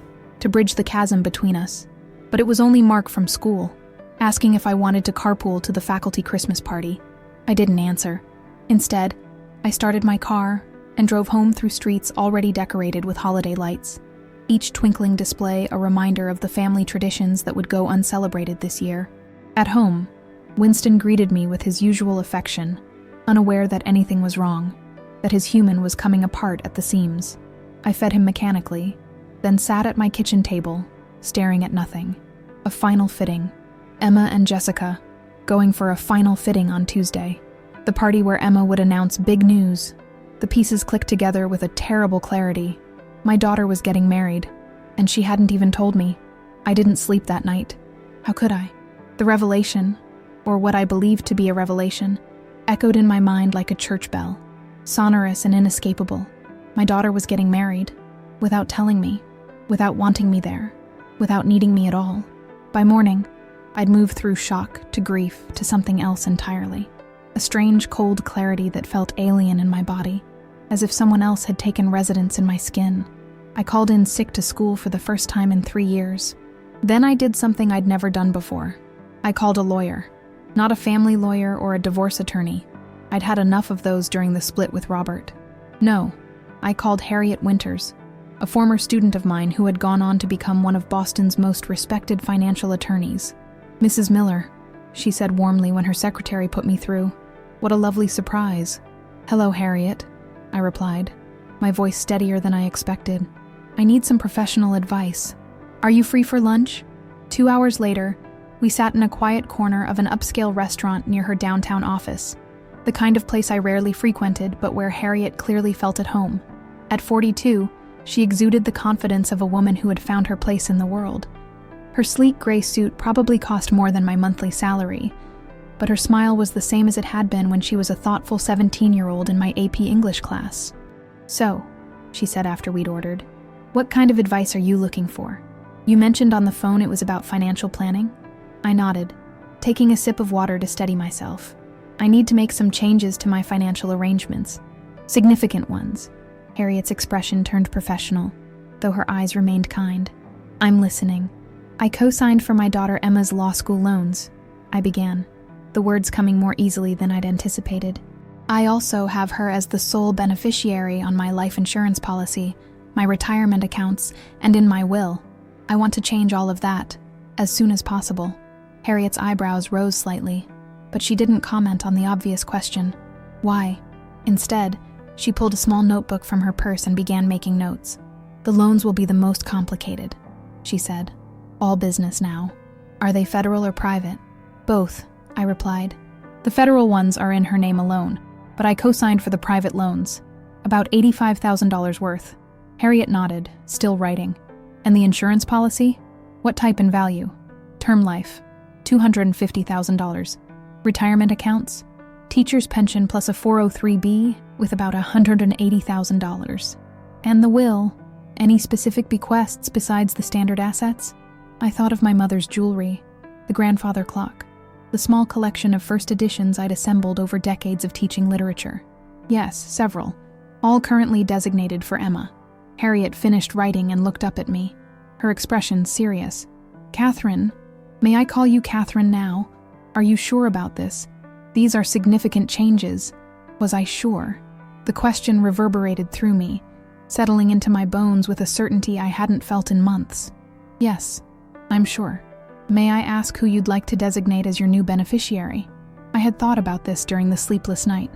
to bridge the chasm between us. But it was only Mark from school, asking if I wanted to carpool to the faculty Christmas party. I didn't answer. Instead, I started my car and drove home through streets already decorated with holiday lights, each twinkling display a reminder of the family traditions that would go uncelebrated this year. At home, Winston greeted me with his usual affection, unaware that anything was wrong, that his human was coming apart at the seams. I fed him mechanically, then sat at my kitchen table, staring at nothing. A final fitting. Emma and Jessica, going for a final fitting on Tuesday. The party where Emma would announce big news. The pieces clicked together with a terrible clarity. My daughter was getting married, and she hadn't even told me. I didn't sleep that night. How could I? The revelation, or what I believed to be a revelation, echoed in my mind like a church bell, sonorous and inescapable. My daughter was getting married, without telling me, without wanting me there, without needing me at all. By morning, I'd moved through shock to grief to something else entirely. A strange, cold clarity that felt alien in my body, as if someone else had taken residence in my skin. I called in sick to school for the first time in 3 years. Then I did something I'd never done before. I called a lawyer. Not a family lawyer or a divorce attorney. I'd had enough of those during the split with Robert. No, I called Harriet Winters, a former student of mine who had gone on to become one of Boston's most respected financial attorneys. "Mrs. Miller," she said warmly when her secretary put me through. "What a lovely surprise." "Hello, Harriet," I replied, my voice steadier than I expected. "I need some professional advice. Are you free for lunch?" 2 hours later, we sat in a quiet corner of an upscale restaurant near her downtown office, the kind of place I rarely frequented but where Harriet clearly felt at home. At 42, she exuded the confidence of a woman who had found her place in the world. Her sleek gray suit probably cost more than my monthly salary, but her smile was the same as it had been when she was a thoughtful 17-year-old in my AP English class. "So," she said after we'd ordered, "what kind of advice are you looking for? You mentioned on the phone it was about financial planning?" I nodded, taking a sip of water to steady myself. "I need to make some changes to my financial arrangements. Significant ones." Harriet's expression turned professional, though her eyes remained kind. "I'm listening." "I co-signed for my daughter Emma's law school loans," I began, the words coming more easily than I'd anticipated. "I also have her as the sole beneficiary on my life insurance policy, my retirement accounts, and in my will. I want to change all of that, as soon as possible." Harriet's eyebrows rose slightly, but she didn't comment on the obvious question, why? Instead, she pulled a small notebook from her purse and began making notes. "The loans will be the most complicated," she said. "All business now." "Are they federal or private?" "Both," I replied. "The federal ones are in her name alone, but I co-signed for the private loans. About $85,000 worth." Harriet nodded, still writing. "And the insurance policy? What type and value?" "Term life. $250,000. Retirement accounts? Teacher's pension plus a 403B with about $180,000. And the will? Any specific bequests besides the standard assets?" I thought of my mother's jewelry, the grandfather clock, the small collection of first editions I'd assembled over decades of teaching literature. "Yes, several. All currently designated for Emma." Harriet finished writing and looked up at me, her expression serious. "Catherine, may I call you Catherine now? Are you sure about this? These are significant changes." Was I sure? The question reverberated through me, settling into my bones with a certainty I hadn't felt in months. "Yes, I'm sure. May I ask who you'd like to designate as your new beneficiary?" I had thought about this during the sleepless night.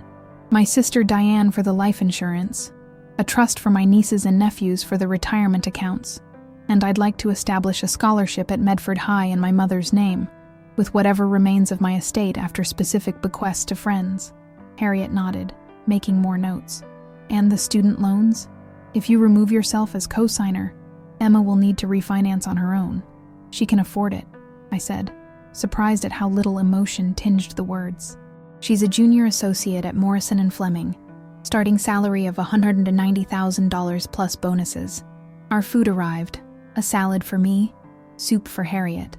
"My sister Diane for the life insurance, a trust for my nieces and nephews for the retirement accounts, and I'd like to establish a scholarship at Medford High in my mother's name, with whatever remains of my estate after specific bequests to friends." Harriet nodded, making more notes. "And the student loans? If you remove yourself as co-signer, Emma will need to refinance on her own. She can afford it," I said, surprised at how little emotion tinged the words. "She's a junior associate at Morrison and Fleming, starting salary of $190,000 plus bonuses." Our food arrived, a salad for me, soup for Harriet.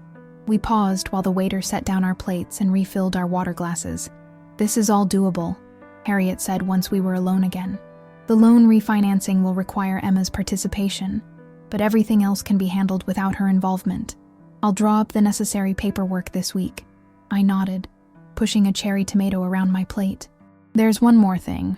We paused while the waiter set down our plates and refilled our water glasses. "This is all doable," Harriet said once we were alone again. "The loan refinancing will require Emma's participation, but everything else can be handled without her involvement. I'll draw up the necessary paperwork this week. I nodded, pushing a cherry tomato around my plate. There's one more thing.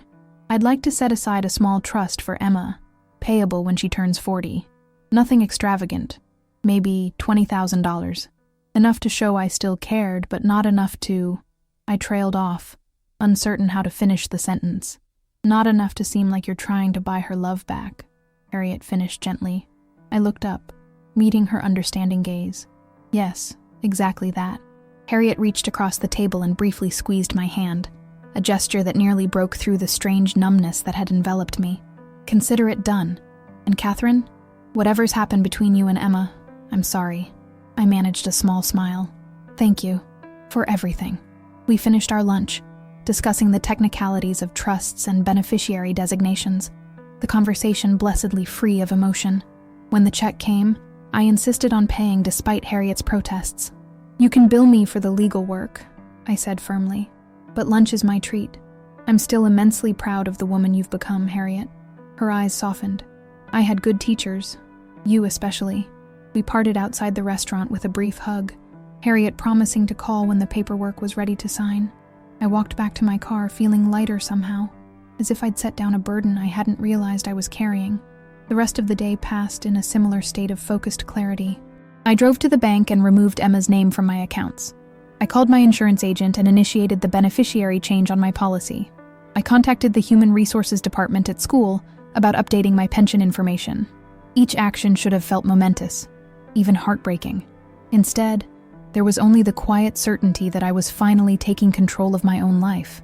I'd like to set aside a small trust for Emma, payable when she turns 40. Nothing extravagant. Maybe $20,000. Enough to show I still cared, but not enough to... I trailed off, uncertain how to finish the sentence. Not enough to seem like you're trying to buy her love back, Harriet finished gently. I looked up, meeting her understanding gaze. Yes, exactly that. Harriet reached across the table and briefly squeezed my hand, a gesture that nearly broke through the strange numbness that had enveloped me. Consider it done. And Catherine, whatever's happened between you and Emma, I'm sorry. I managed a small smile. Thank you. For everything. We finished our lunch, discussing the technicalities of trusts and beneficiary designations, the conversation blessedly free of emotion. When the check came, I insisted on paying despite Harriet's protests. You can bill me for the legal work, I said firmly, but lunch is my treat. I'm still immensely proud of the woman you've become, Harriet. Her eyes softened. I had good teachers, you especially. We parted outside the restaurant with a brief hug, Harriet promising to call when the paperwork was ready to sign. I walked back to my car feeling lighter somehow, as if I'd set down a burden I hadn't realized I was carrying. The rest of the day passed in a similar state of focused clarity. I drove to the bank and removed Emma's name from my accounts. I called my insurance agent and initiated the beneficiary change on my policy. I contacted the Human Resources Department at school about updating my pension information. Each action should have felt momentous, even heartbreaking. Instead, there was only the quiet certainty that I was finally taking control of my own life,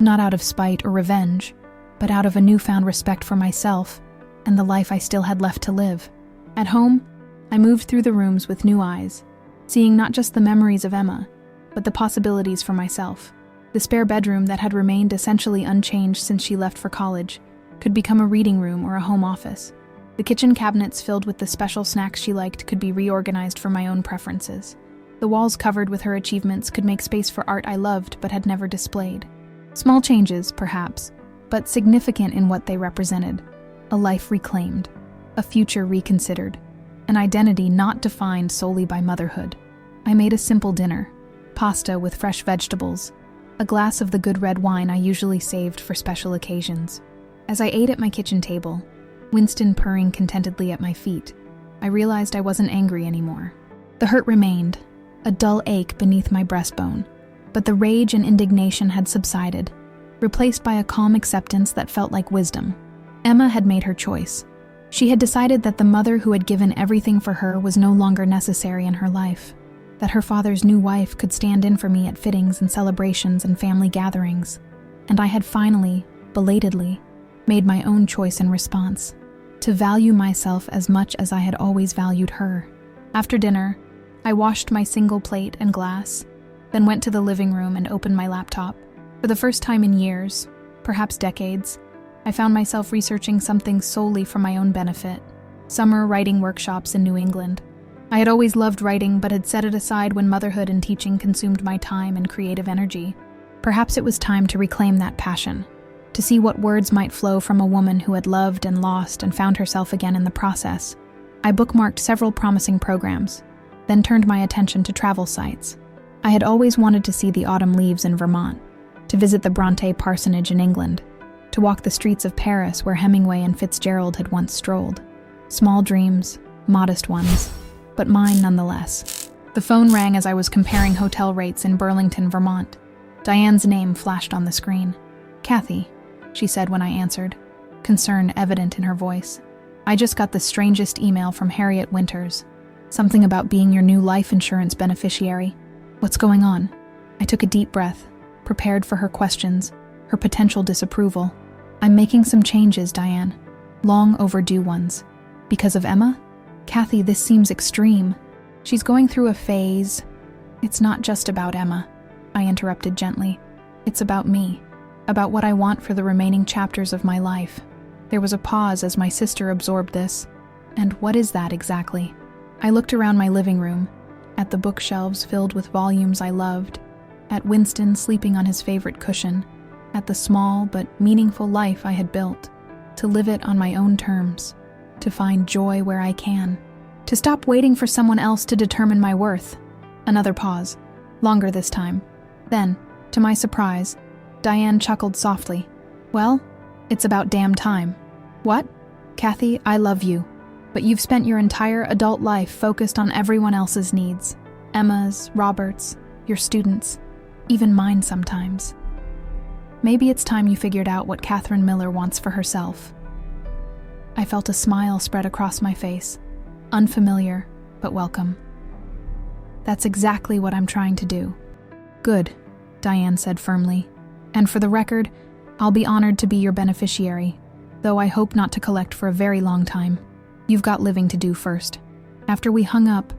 not out of spite or revenge, but out of a newfound respect for myself and the life I still had left to live. At home, I moved through the rooms with new eyes, seeing not just the memories of Emma, but the possibilities for myself. The spare bedroom that had remained essentially unchanged since she left for college could become a reading room or a home office. The kitchen cabinets filled with the special snacks she liked could be reorganized for my own preferences. The walls covered with her achievements could make space for art I loved but had never displayed. Small changes, perhaps, but significant in what they represented. A life reclaimed, a future reconsidered, an identity not defined solely by motherhood. I made a simple dinner, pasta with fresh vegetables, a glass of the good red wine I usually saved for special occasions. As I ate at my kitchen table, Winston purring contentedly at my feet, I realized I wasn't angry anymore. The hurt remained, a dull ache beneath my breastbone, but the rage and indignation had subsided, replaced by a calm acceptance that felt like wisdom. Emma had made her choice. She had decided that the mother who had given everything for her was no longer necessary in her life, that her father's new wife could stand in for me at fittings and celebrations and family gatherings, and I had finally, belatedly, made my own choice in response, to value myself as much as I had always valued her. After dinner, I washed my single plate and glass, then went to the living room and opened my laptop. For the first time in years, perhaps decades, I found myself researching something solely for my own benefit: summer writing workshops in New England. I had always loved writing, but had set it aside when motherhood and teaching consumed my time and creative energy. Perhaps it was time to reclaim that passion, to see what words might flow from a woman who had loved and lost and found herself again in the process. I bookmarked several promising programs, then turned my attention to travel sites. I had always wanted to see the autumn leaves in Vermont, to visit the Bronte Parsonage in England, to walk the streets of Paris where Hemingway and Fitzgerald had once strolled. Small dreams, modest ones, but mine nonetheless. The phone rang as I was comparing hotel rates in Burlington, Vermont. Diane's name flashed on the screen. "Kathy," she said when I answered, concern evident in her voice. "I just got the strangest email from Harriet Winters. Something about being your new life insurance beneficiary. What's going on?" I took a deep breath, prepared for her questions, her potential disapproval. "I'm making some changes, Diane. Long overdue ones. Because of Emma? Kathy, this seems extreme. She's going through a phase." "It's not just about Emma," I interrupted gently. "It's about me, about what I want for the remaining chapters of my life." There was a pause as my sister absorbed this. "And what is that exactly?" I looked around my living room, at the bookshelves filled with volumes I loved, at Winston sleeping on his favorite cushion, at the small but meaningful life I had built, to live it on my own terms, to find joy where I can, to stop waiting for someone else to determine my worth. Another pause, longer this time. Then, to my surprise, Diane chuckled softly. Well, it's about damn time. What? Kathy, I love you, but you've spent your entire adult life focused on everyone else's needs. Emma's, Robert's, your students, even mine sometimes. Maybe it's time you figured out what Catherine Miller wants for herself. I felt a smile spread across my face, unfamiliar, but welcome. That's exactly what I'm trying to do. Good, Diane said firmly. And for the record, I'll be honored to be your beneficiary, though I hope not to collect for a very long time. You've got living to do first. After we hung up,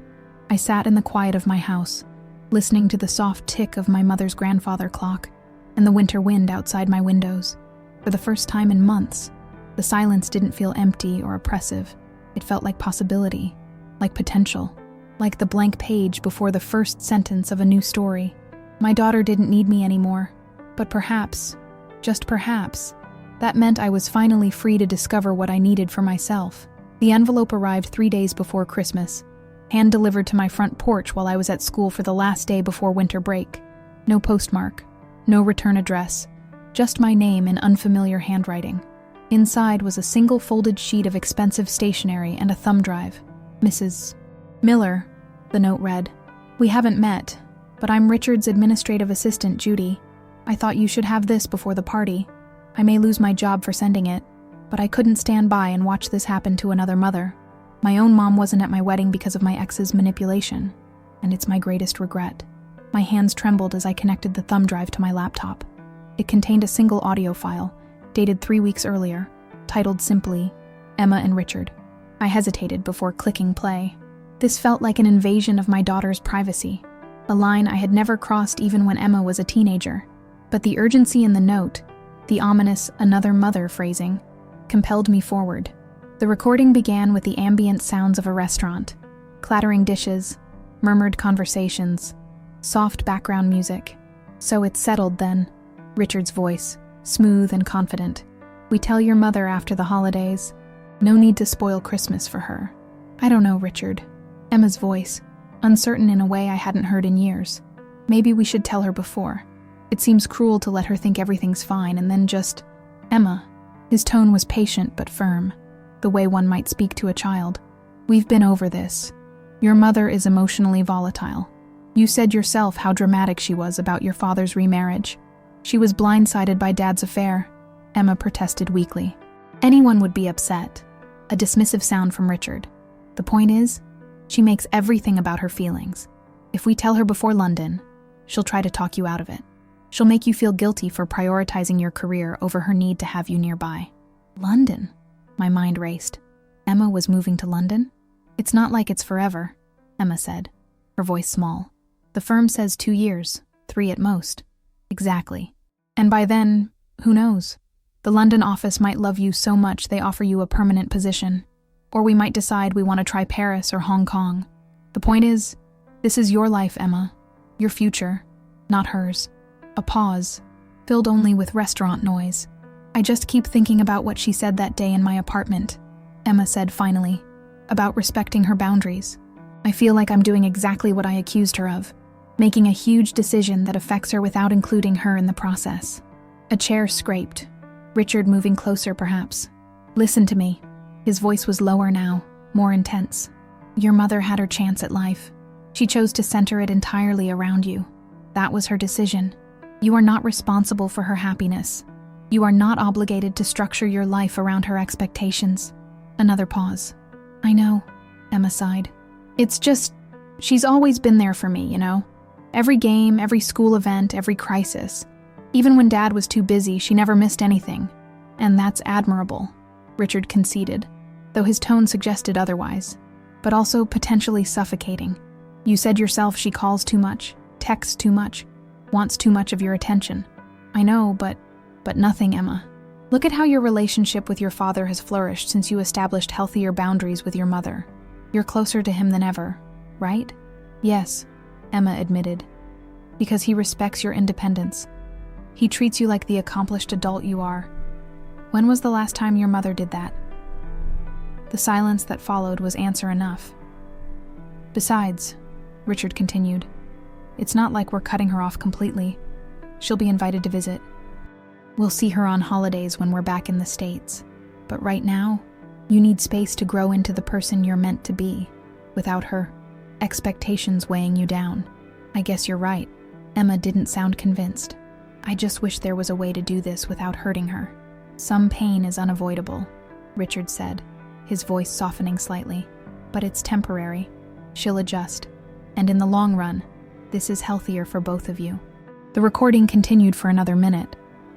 I sat in the quiet of my house, listening to the soft tick of my mother's grandfather clock and the winter wind outside my windows. For the first time in months, the silence didn't feel empty or oppressive. It felt like possibility, like potential, like the blank page before the first sentence of a new story. My daughter didn't need me anymore, but perhaps, just perhaps, that meant I was finally free to discover what I needed for myself. The envelope arrived 3 days before Christmas, hand-delivered to my front porch while I was at school for the last day before winter break. No postmark, no return address, just my name in unfamiliar handwriting. Inside was a single folded sheet of expensive stationery and a thumb drive. Mrs. Miller, the note read. We haven't met, but I'm Richard's administrative assistant, Judy. I thought you should have this before the party. I may lose my job for sending it, but I couldn't stand by and watch this happen to another mother. My own mom wasn't at my wedding because of my ex's manipulation, and it's my greatest regret. My hands trembled as I connected the thumb drive to my laptop. It contained a single audio file, dated 3 weeks earlier, titled simply, Emma and Richard. I hesitated before clicking play. This felt like an invasion of my daughter's privacy, a line I had never crossed even when Emma was a teenager. But the urgency in the note, the ominous another mother phrasing, compelled me forward. The recording began with the ambient sounds of a restaurant, clattering dishes, murmured conversations, soft background music. So it settled then, Richard's voice, smooth and confident. We tell your mother after the holidays. No need to spoil Christmas for her. I don't know, Richard. Emma's voice, uncertain in a way I hadn't heard in years. Maybe we should tell her before. It seems cruel to let her think everything's fine and then just... Emma. His tone was patient but firm, the way one might speak to a child. We've been over this. Your mother is emotionally volatile. You said yourself how dramatic she was about your father's remarriage. She was blindsided by Dad's affair, Emma protested weakly. Anyone would be upset. A dismissive sound from Richard. The point is, she makes everything about her feelings. If we tell her before London, she'll try to talk you out of it. She'll make you feel guilty for prioritizing your career over her need to have you nearby. London? My mind raced. Emma was moving to London? It's not like it's forever, Emma said, her voice small. The firm says 2 years, 3 at most. Exactly. And by then, who knows? The London office might love you so much they offer you a permanent position. Or we might decide we want to try Paris or Hong Kong. The point is, this is your life, Emma. Your future, not hers. A pause, filled only with restaurant noise. I just keep thinking about what she said that day in my apartment, Emma said finally, about respecting her boundaries. I feel like I'm doing exactly what I accused her of, making a huge decision that affects her without including her in the process. A chair scraped, Richard moving closer perhaps. Listen to me. His voice was lower now, more intense. Your mother had her chance at life. She chose to center it entirely around you. That was her decision. You are not responsible for her happiness. You are not obligated to structure your life around her expectations. Another pause. I know, Emma sighed. It's just, she's always been there for me, you know? Every game, every school event, every crisis. Even when Dad was too busy, she never missed anything. And that's admirable, Richard conceded, though his tone suggested otherwise, but also potentially suffocating. You said yourself she calls too much, texts too much, wants too much of your attention. I know, but nothing, Emma. Look at how your relationship with your father has flourished since you established healthier boundaries with your mother. You're closer to him than ever, right? Yes, Emma admitted, because he respects your independence. He treats you like the accomplished adult you are. When was the last time your mother did that? The silence that followed was answer enough. "Besides," Richard continued, "it's not like we're cutting her off completely. She'll be invited to visit. We'll see her on holidays when we're back in the States. But right now, you need space to grow into the person you're meant to be, without her expectations weighing you down." "I guess you're right." Emma didn't sound convinced. "I just wish there was a way to do this without hurting her." "Some pain is unavoidable," Richard said, his voice softening slightly. "But it's temporary. She'll adjust. And in the long run, this is healthier for both of you." The recording continued for another minute.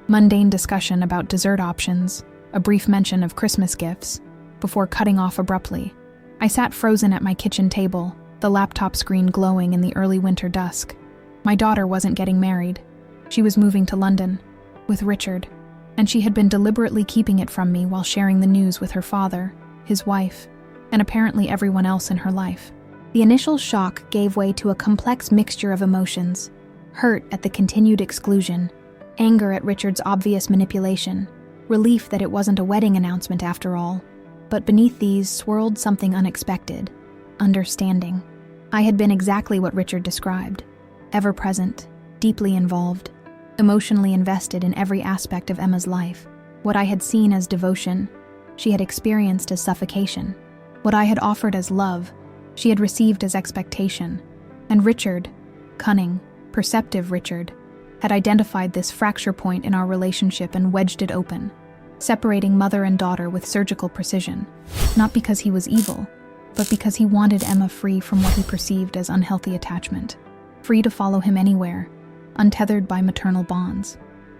Mundane discussion about dessert options, a brief mention of Christmas gifts, before cutting off abruptly. I sat frozen at my kitchen table, the laptop screen glowing in the early winter dusk. My daughter wasn't getting married. She was moving to London, with Richard, and she had been deliberately keeping it from me while sharing the news with her father, his wife, and apparently everyone else in her life. The initial shock gave way to a complex mixture of emotions: hurt at the continued exclusion, anger at Richard's obvious manipulation, relief that it wasn't a wedding announcement after all. But beneath these swirled something unexpected: understanding. I had been exactly what Richard described: ever-present, deeply involved, emotionally invested in every aspect of Emma's life. What I had seen as devotion, she had experienced as suffocation. What I had offered as love, she had received as expectation. And Richard, cunning, perceptive Richard, had identified this fracture point in our relationship and wedged it open, separating mother and daughter with surgical precision, not because he was evil, but because he wanted Emma free from what he perceived as unhealthy attachment, free to follow him anywhere, untethered by maternal bonds.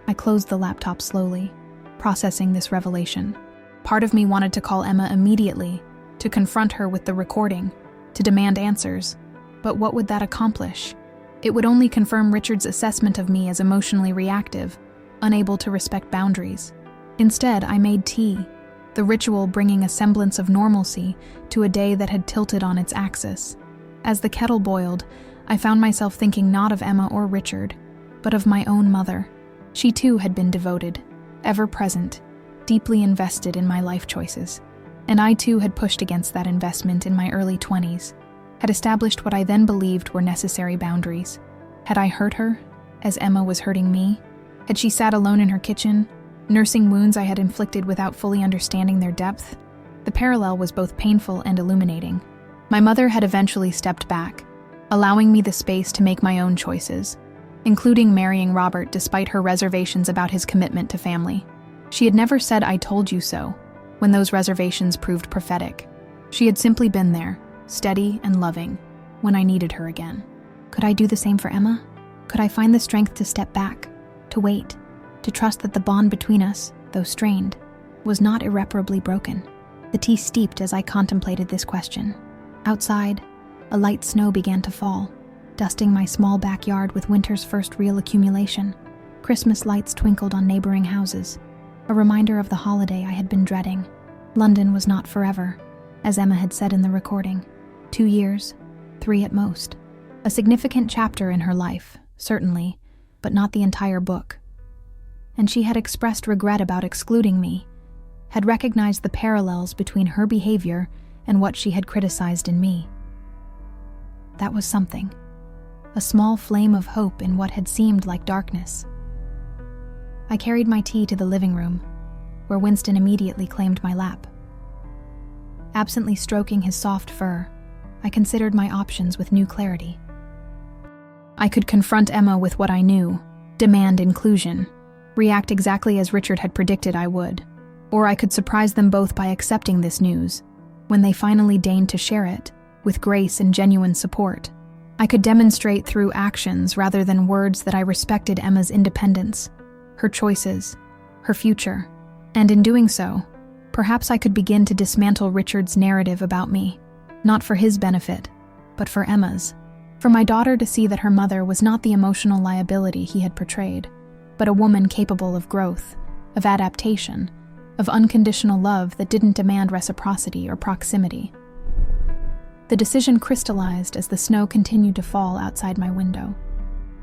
I closed the laptop slowly, processing this revelation. Part of me wanted to call Emma immediately, to confront her with the recording, to demand answers. But what would that accomplish? It would only confirm Richard's assessment of me as emotionally reactive, unable to respect boundaries. Instead, I made tea, the ritual bringing a semblance of normalcy to a day that had tilted on its axis. As the kettle boiled, I found myself thinking not of Emma or Richard, but of my own mother. She too had been devoted, ever present, deeply invested in my life choices. And I too had pushed against that investment in my early 20s, had established what I then believed were necessary boundaries. Had I hurt her, as Emma was hurting me? Had she sat alone in her kitchen, nursing wounds I had inflicted without fully understanding their depth? The parallel was both painful and illuminating. My mother had eventually stepped back, allowing me the space to make my own choices, including marrying Robert despite her reservations about his commitment to family. She had never said "I told you so" when those reservations proved prophetic. She had simply been there, steady and loving, when I needed her again. Could I do the same for Emma? Could I find the strength to step back, to wait, to trust that the bond between us, though strained, was not irreparably broken? The tea steeped as I contemplated this question. Outside, a light snow began to fall, dusting my small backyard with winter's first real accumulation. Christmas lights twinkled on neighboring houses, a reminder of the holiday I had been dreading. London was not forever, as Emma had said in the recording. 2 years, 3 at most. A significant chapter in her life, certainly, but not the entire book. And she had expressed regret about excluding me, had recognized the parallels between her behavior and what she had criticized in me. That was something. A small flame of hope in what had seemed like darkness. I carried my tea to the living room, where Winston immediately claimed my lap. Absently stroking his soft fur, I considered my options with new clarity. I could confront Emma with what I knew, demand inclusion, react exactly as Richard had predicted I would, or I could surprise them both by accepting this news, when they finally deigned to share it, with grace and genuine support. I could demonstrate through actions rather than words that I respected Emma's independence, her choices, her future, and in doing so, perhaps I could begin to dismantle Richard's narrative about me, not for his benefit, but for Emma's. For my daughter to see that her mother was not the emotional liability he had portrayed, but a woman capable of growth, of adaptation, of unconditional love that didn't demand reciprocity or proximity. The decision crystallized as the snow continued to fall outside my window,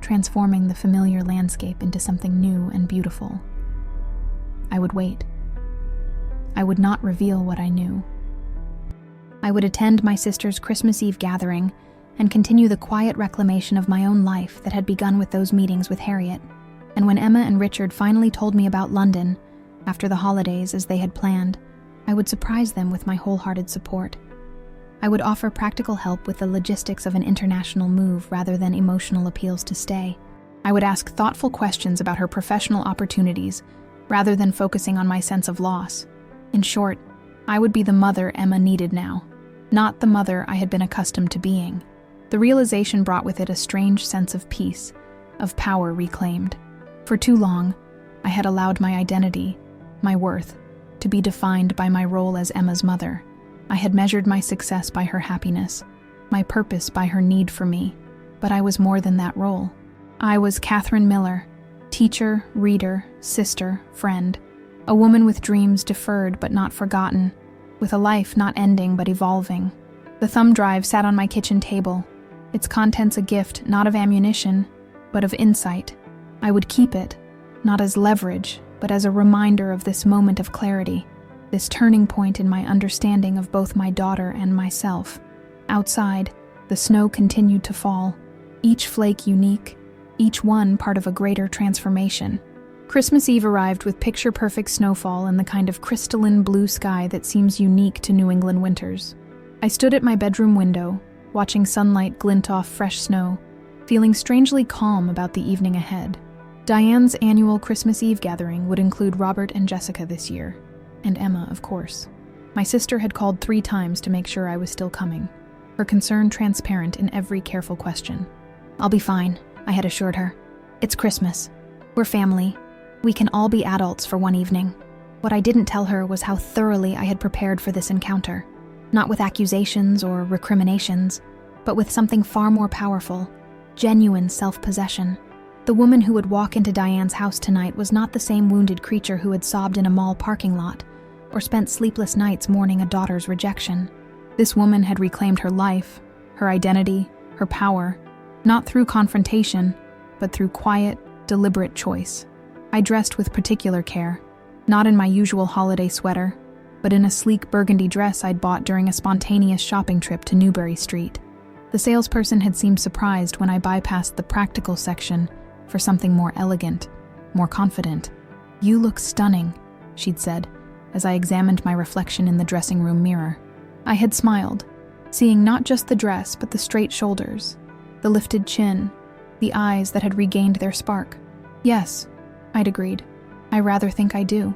transforming the familiar landscape into something new and beautiful. I would wait. I would not reveal what I knew. I would attend my sister's Christmas Eve gathering and continue the quiet reclamation of my own life that had begun with those meetings with Harriet. And when Emma and Richard finally told me about London, after the holidays as they had planned, I would surprise them with my wholehearted support. I would offer practical help with the logistics of an international move rather than emotional appeals to stay. I would ask thoughtful questions about her professional opportunities rather than focusing on my sense of loss. In short, I would be the mother Emma needed now, not the mother I had been accustomed to being. The realization brought with it a strange sense of peace, of power reclaimed. For too long, I had allowed my identity, my worth, to be defined by my role as Emma's mother. I had measured my success by her happiness, my purpose by her need for me, but I was more than that role. I was Catherine Miller, teacher, reader, sister, friend, a woman with dreams deferred but not forgotten, with a life not ending but evolving. The thumb drive sat on my kitchen table, its contents a gift not of ammunition, but of insight. I would keep it, not as leverage, but as a reminder of this moment of clarity, this turning point in my understanding of both my daughter and myself. Outside, the snow continued to fall, each flake unique, each one part of a greater transformation. Christmas Eve arrived with picture-perfect snowfall and the kind of crystalline blue sky that seems unique to New England winters. I stood at my bedroom window, watching sunlight glint off fresh snow, feeling strangely calm about the evening ahead. Diane's annual Christmas Eve gathering would include Robert and Jessica this year, and Emma, of course. My sister had called 3 times to make sure I was still coming, her concern transparent in every careful question. "I'll be fine," I had assured her. "It's Christmas. We're family. We can all be adults for one evening." What I didn't tell her was how thoroughly I had prepared for this encounter, not with accusations or recriminations, but with something far more powerful, genuine self-possession. The woman who would walk into Diane's house tonight was not the same wounded creature who had sobbed in a mall parking lot or spent sleepless nights mourning a daughter's rejection. This woman had reclaimed her life, her identity, her power, not through confrontation, but through quiet, deliberate choice. I dressed with particular care, not in my usual holiday sweater, but in a sleek burgundy dress I'd bought during a spontaneous shopping trip to Newbury Street. The salesperson had seemed surprised when I bypassed the practical section for something more elegant, more confident. "You look stunning," she'd said, as I examined my reflection in the dressing room mirror. I had smiled, seeing not just the dress but the straight shoulders, the lifted chin, the eyes that had regained their spark. "Yes," I'd agreed. "I rather think I do."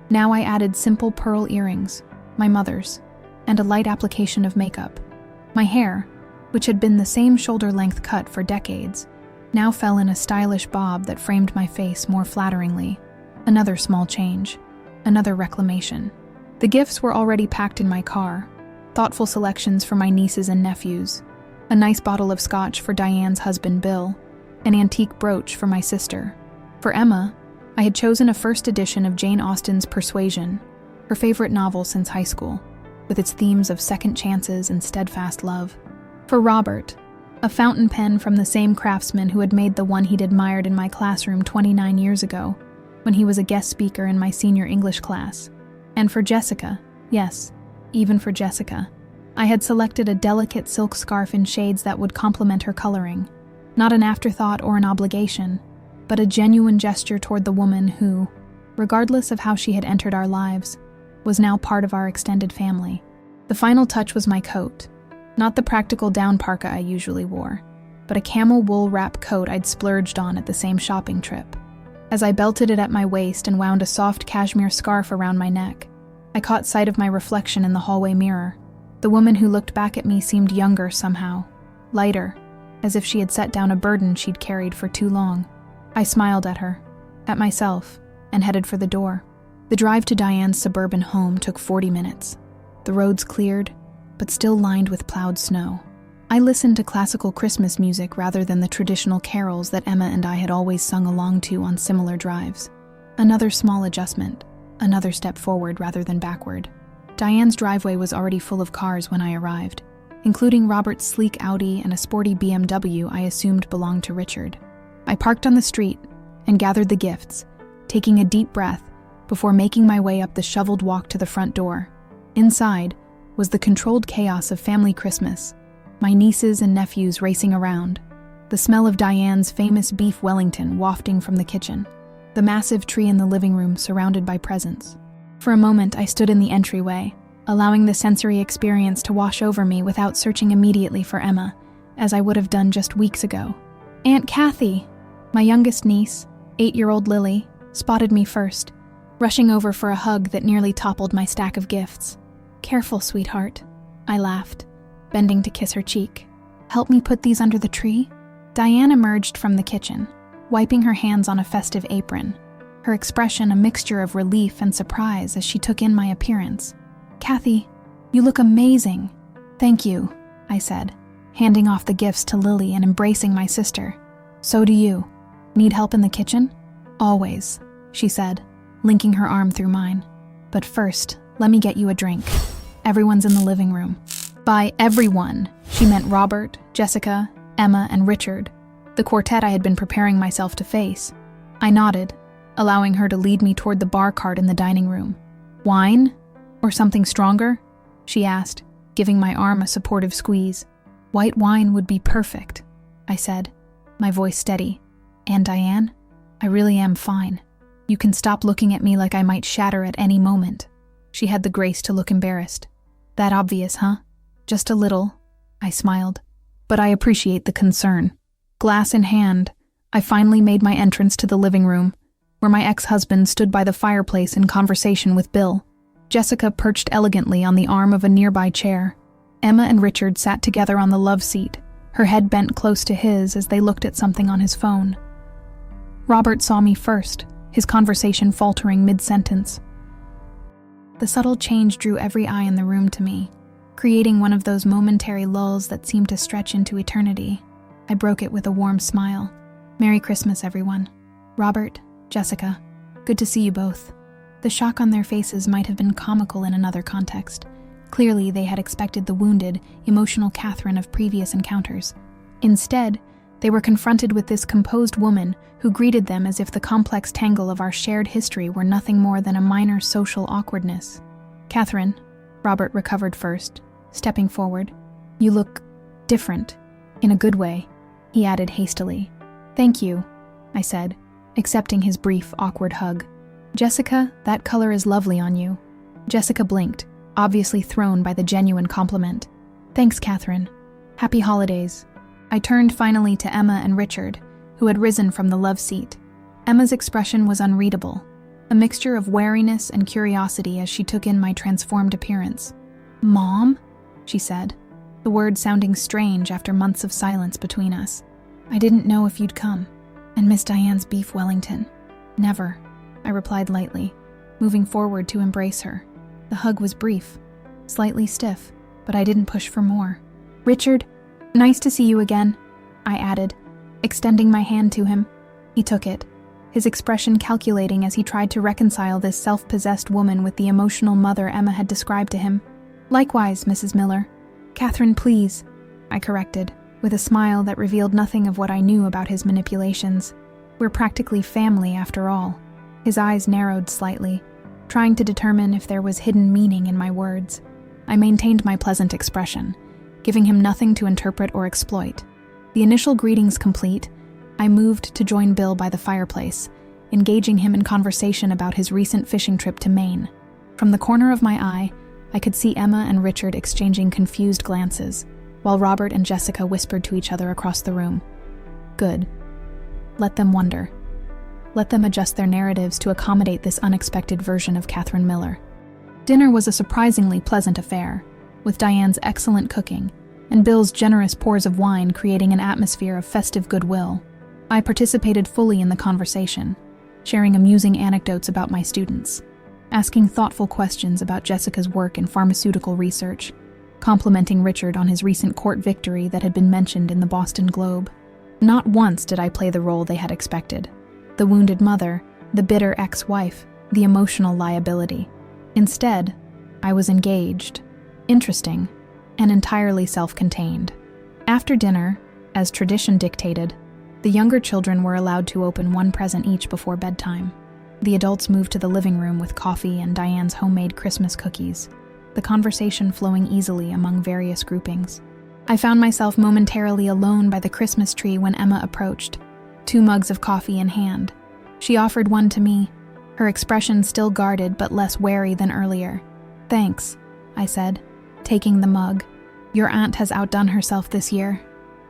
Now I added simple pearl earrings, my mother's, and a light application of makeup. My hair, which had been the same shoulder-length cut for decades, now fell in a stylish bob that framed my face more flatteringly. Another small change, another reclamation. The gifts were already packed in my car, thoughtful selections for my nieces and nephews, a nice bottle of scotch for Diane's husband Bill, an antique brooch for my sister. For Emma, I had chosen a first edition of Jane Austen's Persuasion, her favorite novel since high school, with its themes of second chances and steadfast love. For Robert, a fountain pen from the same craftsman who had made the one he'd admired in my classroom 29 years ago, when he was a guest speaker in my senior English class. And for Jessica, yes, even for Jessica, I had selected a delicate silk scarf in shades that would complement her coloring, not an afterthought or an obligation, but a genuine gesture toward the woman who, regardless of how she had entered our lives, was now part of our extended family. The final touch was my coat. Not the practical down parka I usually wore, but a camel wool wrap coat I'd splurged on at the same shopping trip. As I belted it at my waist and wound a soft cashmere scarf around my neck, I caught sight of my reflection in the hallway mirror. The woman who looked back at me seemed younger somehow, lighter, as if she had set down a burden she'd carried for too long. I smiled at her, at myself, and headed for the door. The drive to Diane's suburban home took 40 minutes. The roads cleared, but still lined with plowed snow. I listened to classical Christmas music rather than the traditional carols that Emma and I had always sung along to on similar drives. Another small adjustment, another step forward rather than backward. Diane's driveway was already full of cars when I arrived, including Robert's sleek Audi and a sporty BMW I assumed belonged to Richard. I parked on the street and gathered the gifts, taking a deep breath before making my way up the shoveled walk to the front door. Inside, was the controlled chaos of family Christmas, my nieces and nephews racing around, the smell of Diane's famous beef Wellington wafting from the kitchen, the massive tree in the living room surrounded by presents. For a moment, I stood in the entryway, allowing the sensory experience to wash over me without searching immediately for Emma, as I would have done just weeks ago. Aunt Kathy, my youngest niece, 8-year-old Lily, spotted me first, rushing over for a hug that nearly toppled my stack of gifts. "Careful, sweetheart," I laughed, bending to kiss her cheek. "Help me put these under the tree?" Diane emerged from the kitchen, wiping her hands on a festive apron, her expression a mixture of relief and surprise as she took in my appearance. "Kathy, you look amazing." "Thank you," I said, handing off the gifts to Lily and embracing my sister. "So do you. Need help in the kitchen?" "Always," she said, linking her arm through mine. "But first, let me get you a drink. Everyone's in the living room." By everyone, she meant Robert, Jessica, Emma, and Richard, the quartet I had been preparing myself to face. I nodded, allowing her to lead me toward the bar cart in the dining room. "Wine? Or something stronger?" she asked, giving my arm a supportive squeeze. "White wine would be perfect," I said, my voice steady. "And Diane, I really am fine. You can stop looking at me like I might shatter at any moment." She had the grace to look embarrassed. "That obvious, huh?" "Just a little," I smiled. "But I appreciate the concern." Glass in hand, I finally made my entrance to the living room, where my ex-husband stood by the fireplace in conversation with Bill. Jessica perched elegantly on the arm of a nearby chair. Emma and Richard sat together on the love seat, her head bent close to his as they looked at something on his phone. Robert saw me first, his conversation faltering mid-sentence. The subtle change drew every eye in the room to me, creating one of those momentary lulls that seemed to stretch into eternity. I broke it with a warm smile. "Merry Christmas, everyone. Robert, Jessica, good to see you both." The shock on their faces might have been comical in another context. Clearly, they had expected the wounded, emotional Catherine of previous encounters. Instead, they were confronted with this composed woman who greeted them as if the complex tangle of our shared history were nothing more than a minor social awkwardness. "Catherine," Robert recovered first, stepping forward. "You look different, in a good way," he added hastily. "Thank you," I said, accepting his brief, awkward hug. "Jessica, that color is lovely on you." Jessica blinked, obviously thrown by the genuine compliment. "Thanks, Catherine. Happy holidays." I turned finally to Emma and Richard, who had risen from the love seat. Emma's expression was unreadable, a mixture of wariness and curiosity as she took in my transformed appearance. "Mom?" she said, the words sounding strange after months of silence between us. "I didn't know if you'd come. And Miss Diane's beef Wellington." "Never," I replied lightly, moving forward to embrace her. The hug was brief, slightly stiff, but I didn't push for more. "Richard, nice to see you again," I added, extending my hand to him. He took it, his expression calculating as he tried to reconcile this self-possessed woman with the emotional mother Emma had described to him. "Likewise, Mrs. Miller." "Catherine, please," I corrected, with a smile that revealed nothing of what I knew about his manipulations. "We're practically family, after all." His eyes narrowed slightly, trying to determine if there was hidden meaning in my words. I maintained my pleasant expression, giving him nothing to interpret or exploit. The initial greetings complete, I moved to join Bill by the fireplace, engaging him in conversation about his recent fishing trip to Maine. From the corner of my eye, I could see Emma and Richard exchanging confused glances, while Robert and Jessica whispered to each other across the room. Good. Let them wonder. Let them adjust their narratives to accommodate this unexpected version of Catherine Miller. Dinner was a surprisingly pleasant affair, with Diane's excellent cooking and Bill's generous pours of wine creating an atmosphere of festive goodwill. I participated fully in the conversation, sharing amusing anecdotes about my students, asking thoughtful questions about Jessica's work in pharmaceutical research, complimenting Richard on his recent court victory that had been mentioned in the Boston Globe. Not once did I play the role they had expected. The wounded mother, the bitter ex-wife, the emotional liability. Instead, I was engaged, interesting, and entirely self-contained. After dinner, as tradition dictated, the younger children were allowed to open one present each before bedtime. The adults moved to the living room with coffee and Diane's homemade Christmas cookies. the conversation flowing easily among various groupings. I found myself momentarily alone by the Christmas tree when Emma approached, 2 mugs of coffee in hand. She offered one to me, her expression still guarded but less wary than earlier. "Thanks," I said, taking the mug. "Your aunt has outdone herself this year."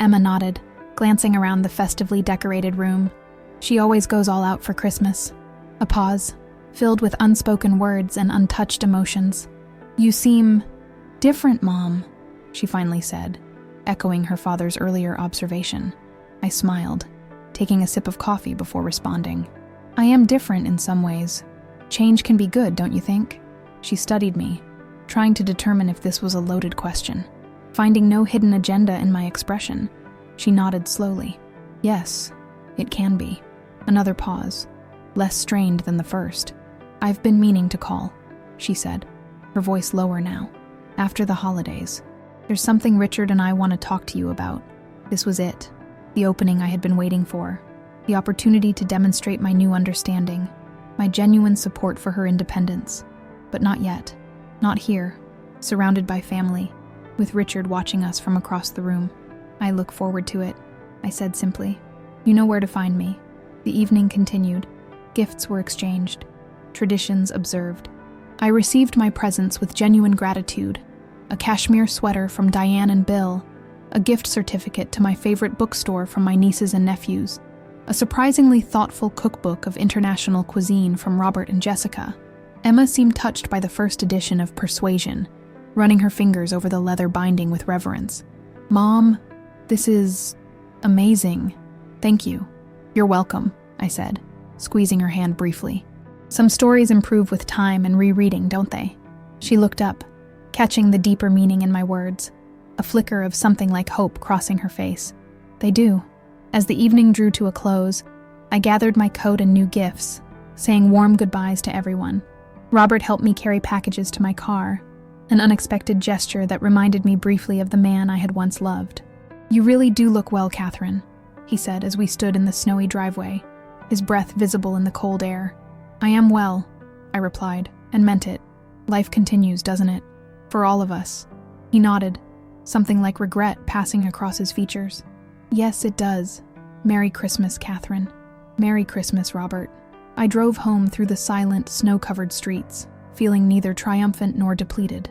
Emma nodded, glancing around the festively decorated room. "She always goes all out for Christmas." A pause, filled with unspoken words and untouched emotions. "You seem different, Mom," she finally said, echoing her father's earlier observation. I smiled, taking a sip of coffee before responding. "I am different in some ways. Change can be good, don't you think?" She studied me, trying to determine if this was a loaded question. Finding no hidden agenda in my expression, she nodded slowly. "Yes, it can be." Another pause, less strained than the first. "I've been meaning to call," she said, her voice lower now. "After the holidays. There's something Richard and I want to talk to you about." This was it, the opening I had been waiting for, the opportunity to demonstrate my new understanding, my genuine support for her independence. But not yet. Not here, surrounded by family, with Richard watching us from across the room. "I look forward to it," I said simply. "You know where to find me." The evening continued. Gifts were exchanged, traditions observed. I received my presents with genuine gratitude. A cashmere sweater from Diane and Bill, a gift certificate to my favorite bookstore from my nieces and nephews, a surprisingly thoughtful cookbook of international cuisine from Robert and Jessica. Emma seemed touched by the first edition of Persuasion, running her fingers over the leather binding with reverence. "Mom, this is amazing. Thank you." "You're welcome," I said, squeezing her hand briefly. "Some stories improve with time and rereading, don't they?" She looked up, catching the deeper meaning in my words, a flicker of something like hope crossing her face. "They do." As the evening drew to a close, I gathered my coat and new gifts, saying warm goodbyes to everyone. Robert helped me carry packages to my car, an unexpected gesture that reminded me briefly of the man I had once loved. "You really do look well, Catherine," he said as we stood in the snowy driveway, his breath visible in the cold air. "I am well," I replied, and meant it. "Life continues, doesn't it? For all of us." He nodded, something like regret passing across his features. "Yes, it does. Merry Christmas, Catherine." "Merry Christmas, Robert." I drove home through the silent, snow-covered streets, feeling neither triumphant nor depleted.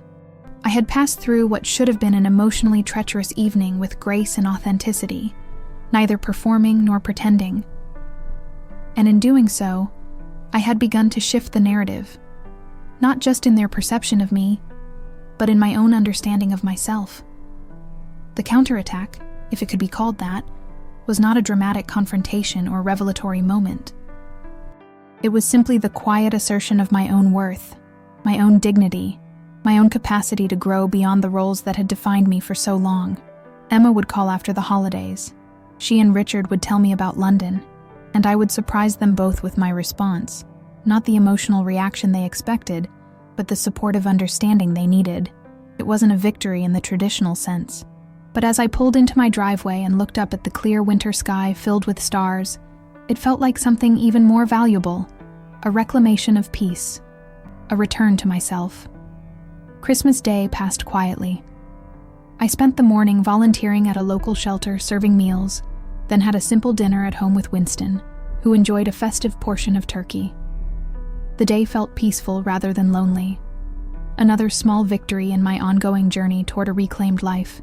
I had passed through what should have been an emotionally treacherous evening with grace and authenticity, neither performing nor pretending. And in doing so, I had begun to shift the narrative, not just in their perception of me, but in my own understanding of myself. The counterattack, if it could be called that, was not a dramatic confrontation or revelatory moment. It was simply the quiet assertion of my own worth, my own dignity, my own capacity to grow beyond the roles that had defined me for so long. Emma would call after the holidays. She and Richard would tell me about London, and I would surprise them both with my response, not the emotional reaction they expected, but the supportive understanding they needed. It wasn't a victory in the traditional sense. But as I pulled into my driveway and looked up at the clear winter sky filled with stars, it felt like something even more valuable, a reclamation of peace, a return to myself. Christmas Day passed quietly. I spent the morning volunteering at a local shelter serving meals, then had a simple dinner at home with Winston, who enjoyed a festive portion of turkey. The day felt peaceful rather than lonely, another small victory in my ongoing journey toward a reclaimed life.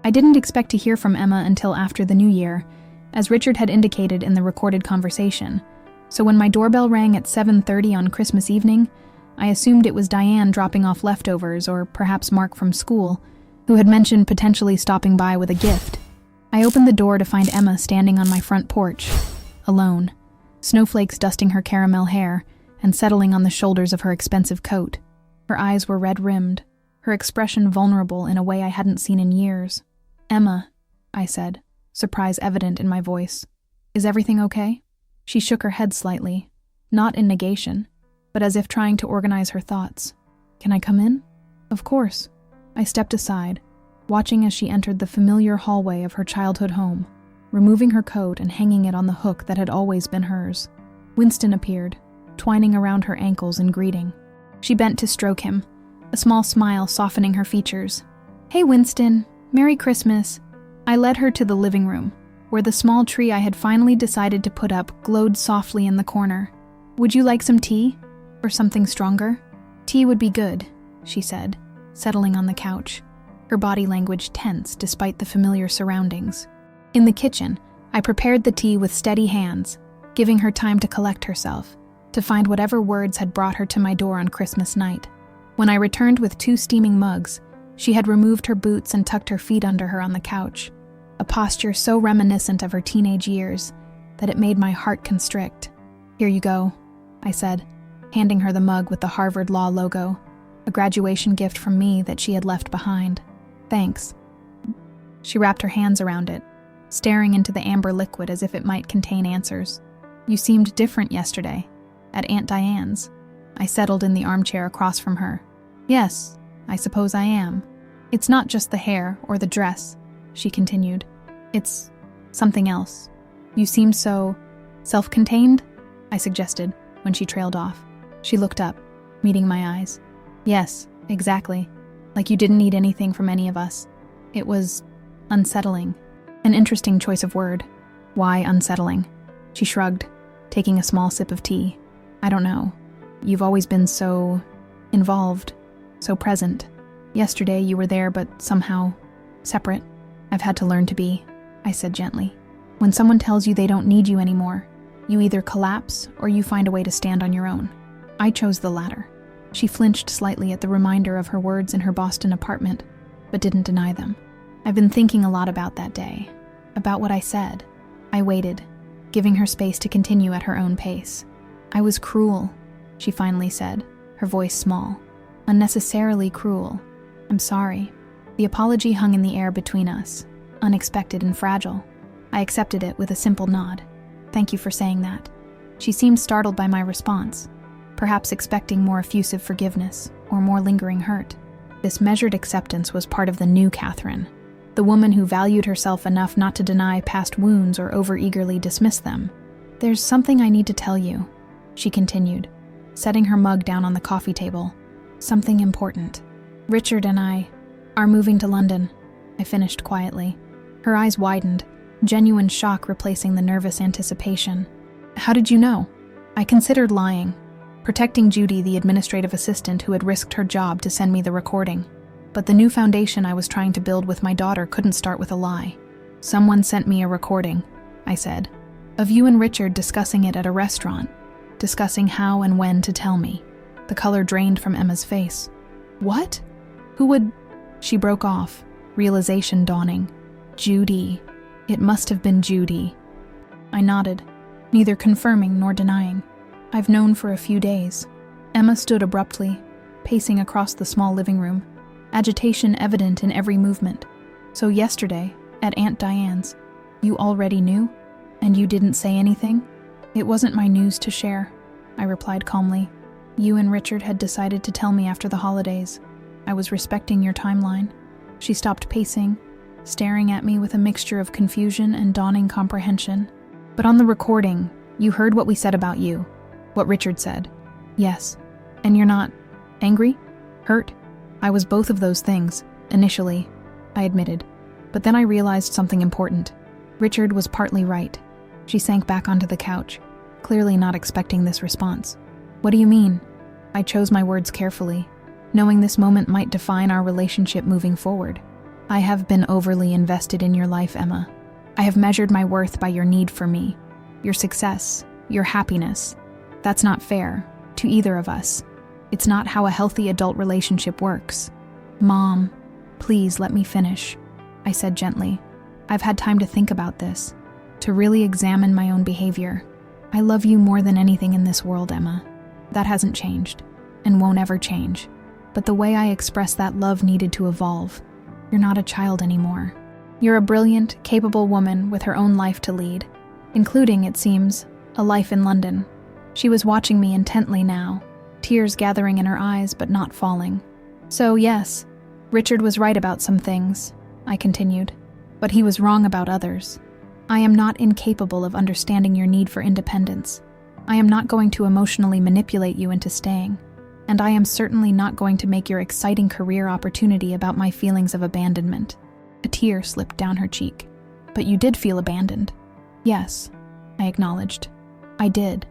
I didn't expect to hear from Emma until after the new year, as Richard had indicated in the recorded conversation, so when my doorbell rang at 7:30 on Christmas evening, I assumed it was Diane dropping off leftovers or perhaps Mark from school, who had mentioned potentially stopping by with a gift. I opened the door to find Emma standing on my front porch, alone, snowflakes dusting her caramel hair and settling on the shoulders of her expensive coat. Her eyes were red-rimmed, her expression vulnerable in a way I hadn't seen in years. "Emma," I said, surprise evident in my voice. "Is everything okay?" She shook her head slightly, not in negation, but as if trying to organize her thoughts. "Can I come in?" "Of course." I stepped aside, watching as she entered the familiar hallway of her childhood home, removing her coat and hanging it on the hook that had always been hers. Winston appeared, twining around her ankles in greeting. She bent to stroke him, a small smile softening her features. "Hey, Winston. Merry Christmas." I led her to the living room, where the small tree I had finally decided to put up glowed softly in the corner. "Would you like some tea? Or something stronger?" "Tea would be good," she said, settling on the couch, her body language tense despite the familiar surroundings. In the kitchen, I prepared the tea with steady hands, giving her time to collect herself, to find whatever words had brought her to my door on Christmas night. When I returned with 2 steaming mugs, she had removed her boots and tucked her feet under her on the couch, a posture so reminiscent of her teenage years that it made my heart constrict. "Here you go," I said, handing her the mug with the Harvard Law logo, a graduation gift from me that she had left behind. "Thanks." She wrapped her hands around it, staring into the amber liquid as if it might contain answers. "You seemed different yesterday, at Aunt Diane's." I settled in the armchair across from her. "Yes, I suppose I am. It's not just the hair or the dress," she continued. "It's something else. You seem so self-contained," I suggested, when she trailed off. She looked up, meeting my eyes. "Yes, exactly. Like you didn't need anything from any of us." It was unsettling. An interesting choice of word. Why unsettling? She shrugged, taking a small sip of tea. "I don't know. You've always been so involved, so present. Yesterday you were there, but somehow separate. I've had to learn to be," I said gently. "When someone tells you they don't need you anymore, you either collapse or you find a way to stand on your own. I chose the latter." She flinched slightly at the reminder of her words in her Boston apartment, but didn't deny them. "I've been thinking a lot about that day, about what I said." I waited, giving her space to continue at her own pace. "I was cruel," she finally said, her voice small. "Unnecessarily cruel. I'm sorry." The apology hung in the air between us, unexpected and fragile. I accepted it with a simple nod. "Thank you for saying that." She seemed startled by my response, perhaps expecting more effusive forgiveness or more lingering hurt. This measured acceptance was part of the new Catherine, the woman who valued herself enough not to deny past wounds or over-eagerly dismiss them. "There's something I need to tell you," she continued, setting her mug down on the coffee table. "Something important. Richard and I are moving to London," I finished quietly. Her eyes widened, genuine shock replacing the nervous anticipation. "How did you know?" I considered lying, protecting Judy, the administrative assistant who had risked her job to send me the recording. But the new foundation I was trying to build with my daughter couldn't start with a lie. "Someone sent me a recording," I said, "of you and Richard discussing it at a restaurant, discussing how and when to tell me." The color drained from Emma's face. "What? Who would—" She broke off, realization dawning. "Judy. It must have been Judy." I nodded, neither confirming nor denying. "I've known for a few days." Emma stood abruptly, pacing across the small living room, agitation evident in every movement. "So yesterday, at Aunt Diane's, you already knew? And you didn't say anything?" "It wasn't my news to share," I replied calmly. "You and Richard had decided to tell me after the holidays. I was respecting your timeline." She stopped pacing, staring at me with a mixture of confusion and dawning comprehension. "But on the recording, you heard what we said about you, what Richard said." "Yes. And you're not angry? Hurt?" "I was both of those things, initially," I admitted. But then I realized something important. Richard was partly right. She sank back onto the couch, clearly not expecting this response. "What do you mean?" I chose my words carefully, knowing this moment might define our relationship moving forward. "I have been overly invested in your life, Emma. I have measured my worth by your need for me, your success, your happiness. That's not fair, to either of us. It's not how a healthy adult relationship works." "Mom, please let me finish," I said gently. "I've had time to think about this, to really examine my own behavior. I love you more than anything in this world, Emma. That hasn't changed, and won't ever change. But the way I express that love needed to evolve. You're not a child anymore. You're a brilliant, capable woman with her own life to lead, including, it seems, a life in London." She was watching me intently now, tears gathering in her eyes but not falling. "So yes, Richard was right about some things," I continued, "but he was wrong about others. I am not incapable of understanding your need for independence. I am not going to emotionally manipulate you into staying. And I am certainly not going to make your exciting career opportunity about my feelings of abandonment. A tear slipped down her cheek. But you did feel abandoned. Yes, I acknowledged. I did.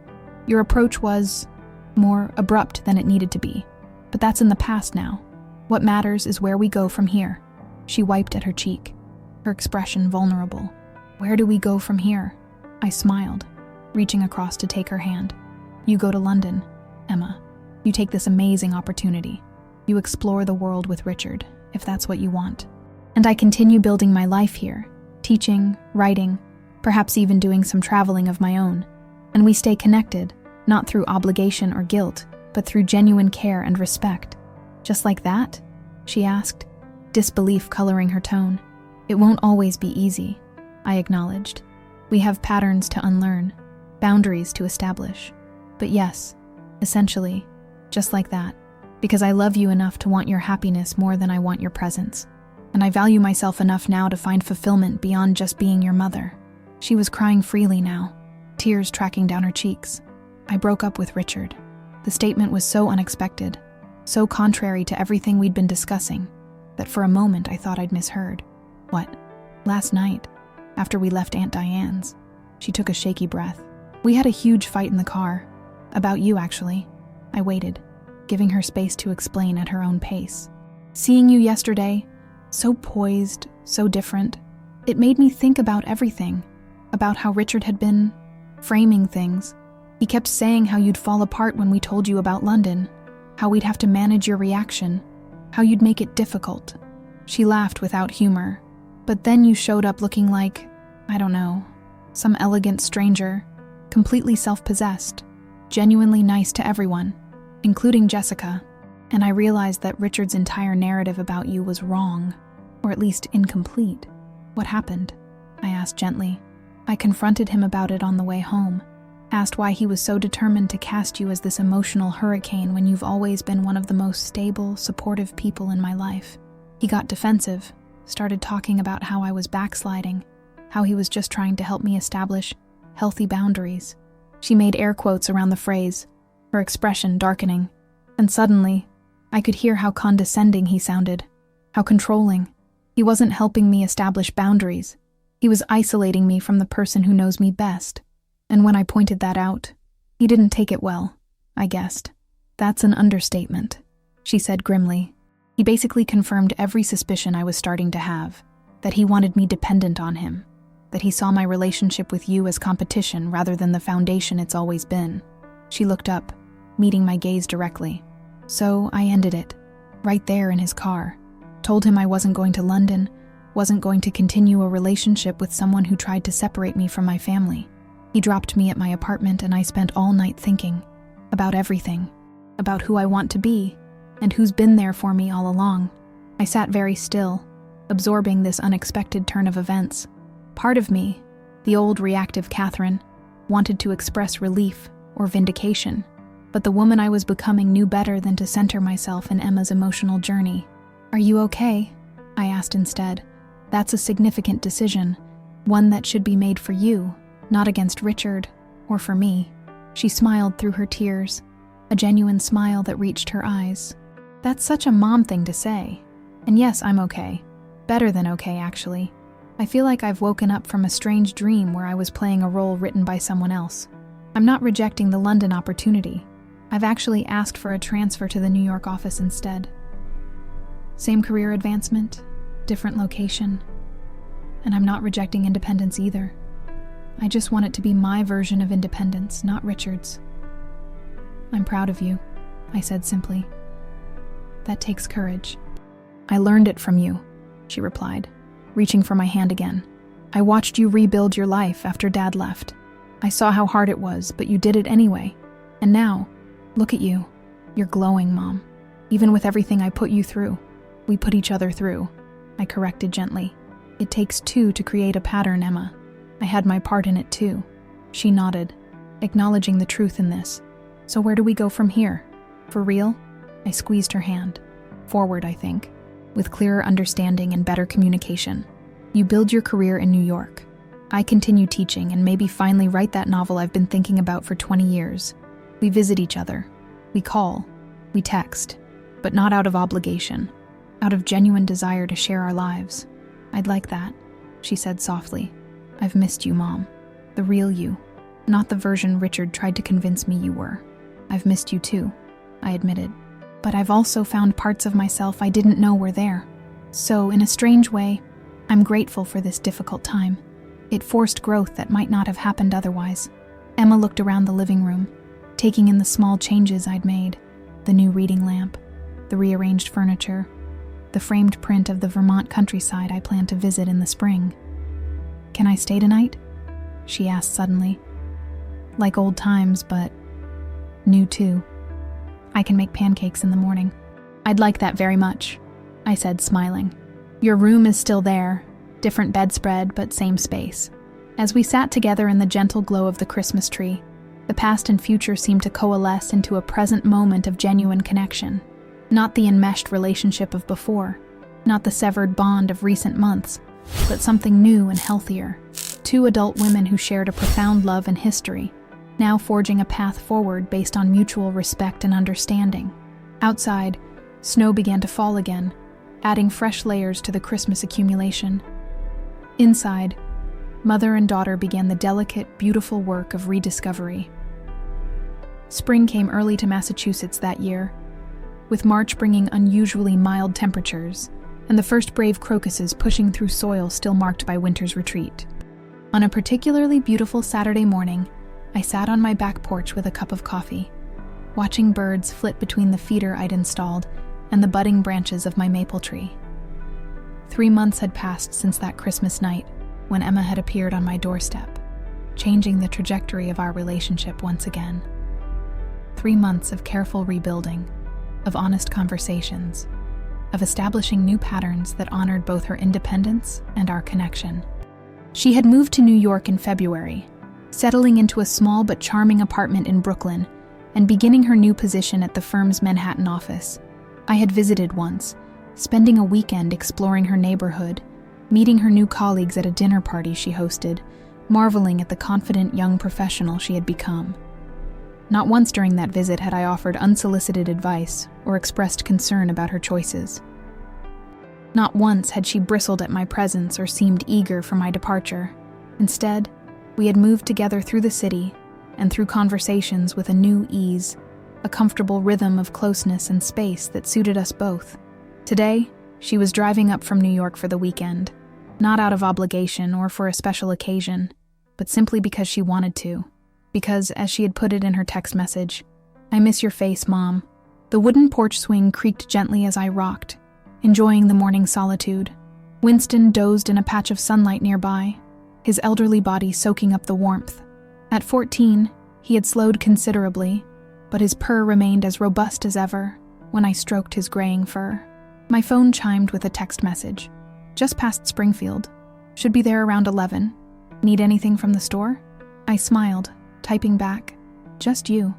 Your approach was more abrupt than it needed to be. But that's in the past now. What matters is where we go from here. She wiped at her cheek, her expression vulnerable. Where do we go from here? I smiled, reaching across to take her hand. You go to London, Emma. You take this amazing opportunity. You explore the world with Richard, if that's what you want. And I continue building my life here, teaching, writing, perhaps even doing some traveling of my own. And we stay connected, not through obligation or guilt, but through genuine care and respect. Just like that? She asked, disbelief coloring her tone. It won't always be easy, I acknowledged. We have patterns to unlearn, boundaries to establish. But yes, essentially, just like that, because I love you enough to want your happiness more than I want your presence. And I value myself enough now to find fulfillment beyond just being your mother. She was crying freely now, tears tracking down her cheeks. I broke up with Richard. The statement was so unexpected, so contrary to everything we'd been discussing, that for a moment I thought I'd misheard. What? Last night, after we left Aunt Diane's. She took a shaky breath. We had a huge fight in the car. About you, actually. I waited, giving her space to explain at her own pace. Seeing you yesterday, so poised, so different, it made me think about everything, about how Richard had been framing things. He kept saying how you'd fall apart when we told you about London, how we'd have to manage your reaction, how you'd make it difficult. She laughed without humor, but then you showed up looking like, I don't know, some elegant stranger, completely self-possessed, genuinely nice to everyone, including Jessica, and I realized that Richard's entire narrative about you was wrong, or at least incomplete. What happened? I asked gently. I confronted him about it on the way home, asked why he was so determined to cast you as this emotional hurricane when you've always been one of the most stable, supportive people in my life. He got defensive, started talking about how I was backsliding, how he was just trying to help me establish healthy boundaries. She made air quotes around the phrase, her expression darkening, and suddenly, I could hear how condescending he sounded, how controlling. He wasn't helping me establish boundaries. He was isolating me from the person who knows me best. And when I pointed that out, he didn't take it well, I guessed. That's an understatement, she said grimly. He basically confirmed every suspicion I was starting to have, that he wanted me dependent on him, that he saw my relationship with you as competition rather than the foundation it's always been. She looked up, meeting my gaze directly. So I ended it, right there in his car. Told him I wasn't going to London, wasn't going to continue a relationship with someone who tried to separate me from my family. He dropped me at my apartment and I spent all night thinking about everything, about who I want to be and who's been there for me all along. I sat very still, absorbing this unexpected turn of events. Part of me, the old reactive Catherine, wanted to express relief or vindication, but the woman I was becoming knew better than to center myself in Emma's emotional journey. Are you okay? I asked instead. That's a significant decision, one that should be made for you, not against Richard or for me. She smiled through her tears, a genuine smile that reached her eyes. That's such a mom thing to say. And yes, I'm okay. Better than okay, actually. I feel like I've woken up from a strange dream where I was playing a role written by someone else. I'm not rejecting the London opportunity. I've actually asked for a transfer to the New York office instead. Same career advancement, different location. And I'm not rejecting independence either. I just want it to be my version of independence, not Richard's. I'm proud of you, I said simply. That takes courage. I learned it from you, she replied, reaching for my hand again. I watched you rebuild your life after Dad left. I saw how hard it was, but you did it anyway. And now, look at you. You're glowing, Mom. Even with everything I put you through. We put each other through, I corrected gently. It takes two to create a pattern, Emma. I had my part in it too. She nodded, acknowledging the truth in this. So where do we go from here? For real? I squeezed her hand. Forward, I think. With clearer understanding and better communication. You build your career in New York. I continue teaching and maybe finally write that novel I've been thinking about for 20 years. We visit each other. We call. We text, but not out of obligation, out of genuine desire to share our lives. I'd like that, she said softly. I've missed you, Mom. The real you, not the version Richard tried to convince me you were. I've missed you too, I admitted. But I've also found parts of myself I didn't know were there. So, in a strange way, I'm grateful for this difficult time. It forced growth that might not have happened otherwise. Emma looked around the living room, taking in the small changes I'd made. The new reading lamp, the rearranged furniture, the framed print of the Vermont countryside I plan to visit in the spring. Can I stay tonight? She asked suddenly. Like old times, but new too. I can make pancakes in the morning. I'd like that very much, I said, smiling. Your room is still there, different bedspread, but same space. As we sat together in the gentle glow of the Christmas tree, the past and future seemed to coalesce into a present moment of genuine connection. Not the enmeshed relationship of before, not the severed bond of recent months, but something new and healthier. Two adult women who shared a profound love and history, now forging a path forward based on mutual respect and understanding. Outside, snow began to fall again, adding fresh layers to the Christmas accumulation. Inside, mother and daughter began the delicate, beautiful work of rediscovery. Spring came early to Massachusetts that year, with March bringing unusually mild temperatures and the first brave crocuses pushing through soil still marked by winter's retreat. On a particularly beautiful Saturday morning, I sat on my back porch with a cup of coffee, watching birds flit between the feeder I'd installed and the budding branches of my maple tree. 3 months had passed since that Christmas night, when Emma had appeared on my doorstep, changing the trajectory of our relationship once again. 3 months of careful rebuilding, of honest conversations, of establishing new patterns that honored both her independence and our connection. She had moved to New York in February, settling into a small but charming apartment in Brooklyn and beginning her new position at the firm's Manhattan office. I had visited once, spending a weekend exploring her neighborhood, meeting her new colleagues at a dinner party she hosted, marveling at the confident young professional she had become. Not once during that visit had I offered unsolicited advice or expressed concern about her choices. Not once had she bristled at my presence or seemed eager for my departure. Instead, we had moved together through the city and through conversations with a new ease, a comfortable rhythm of closeness and space that suited us both. Today, she was driving up from New York for the weekend, not out of obligation or for a special occasion, but simply because she wanted to. Because, as she had put it in her text message, I miss your face, Mom. The wooden porch swing creaked gently as I rocked, enjoying the morning solitude. Winston dozed in a patch of sunlight nearby, his elderly body soaking up the warmth. At 14, he had slowed considerably, but his purr remained as robust as ever when I stroked his graying fur. My phone chimed with a text message. Just past Springfield. Should be there around 11. Need anything from the store? I smiled, typing back, just you.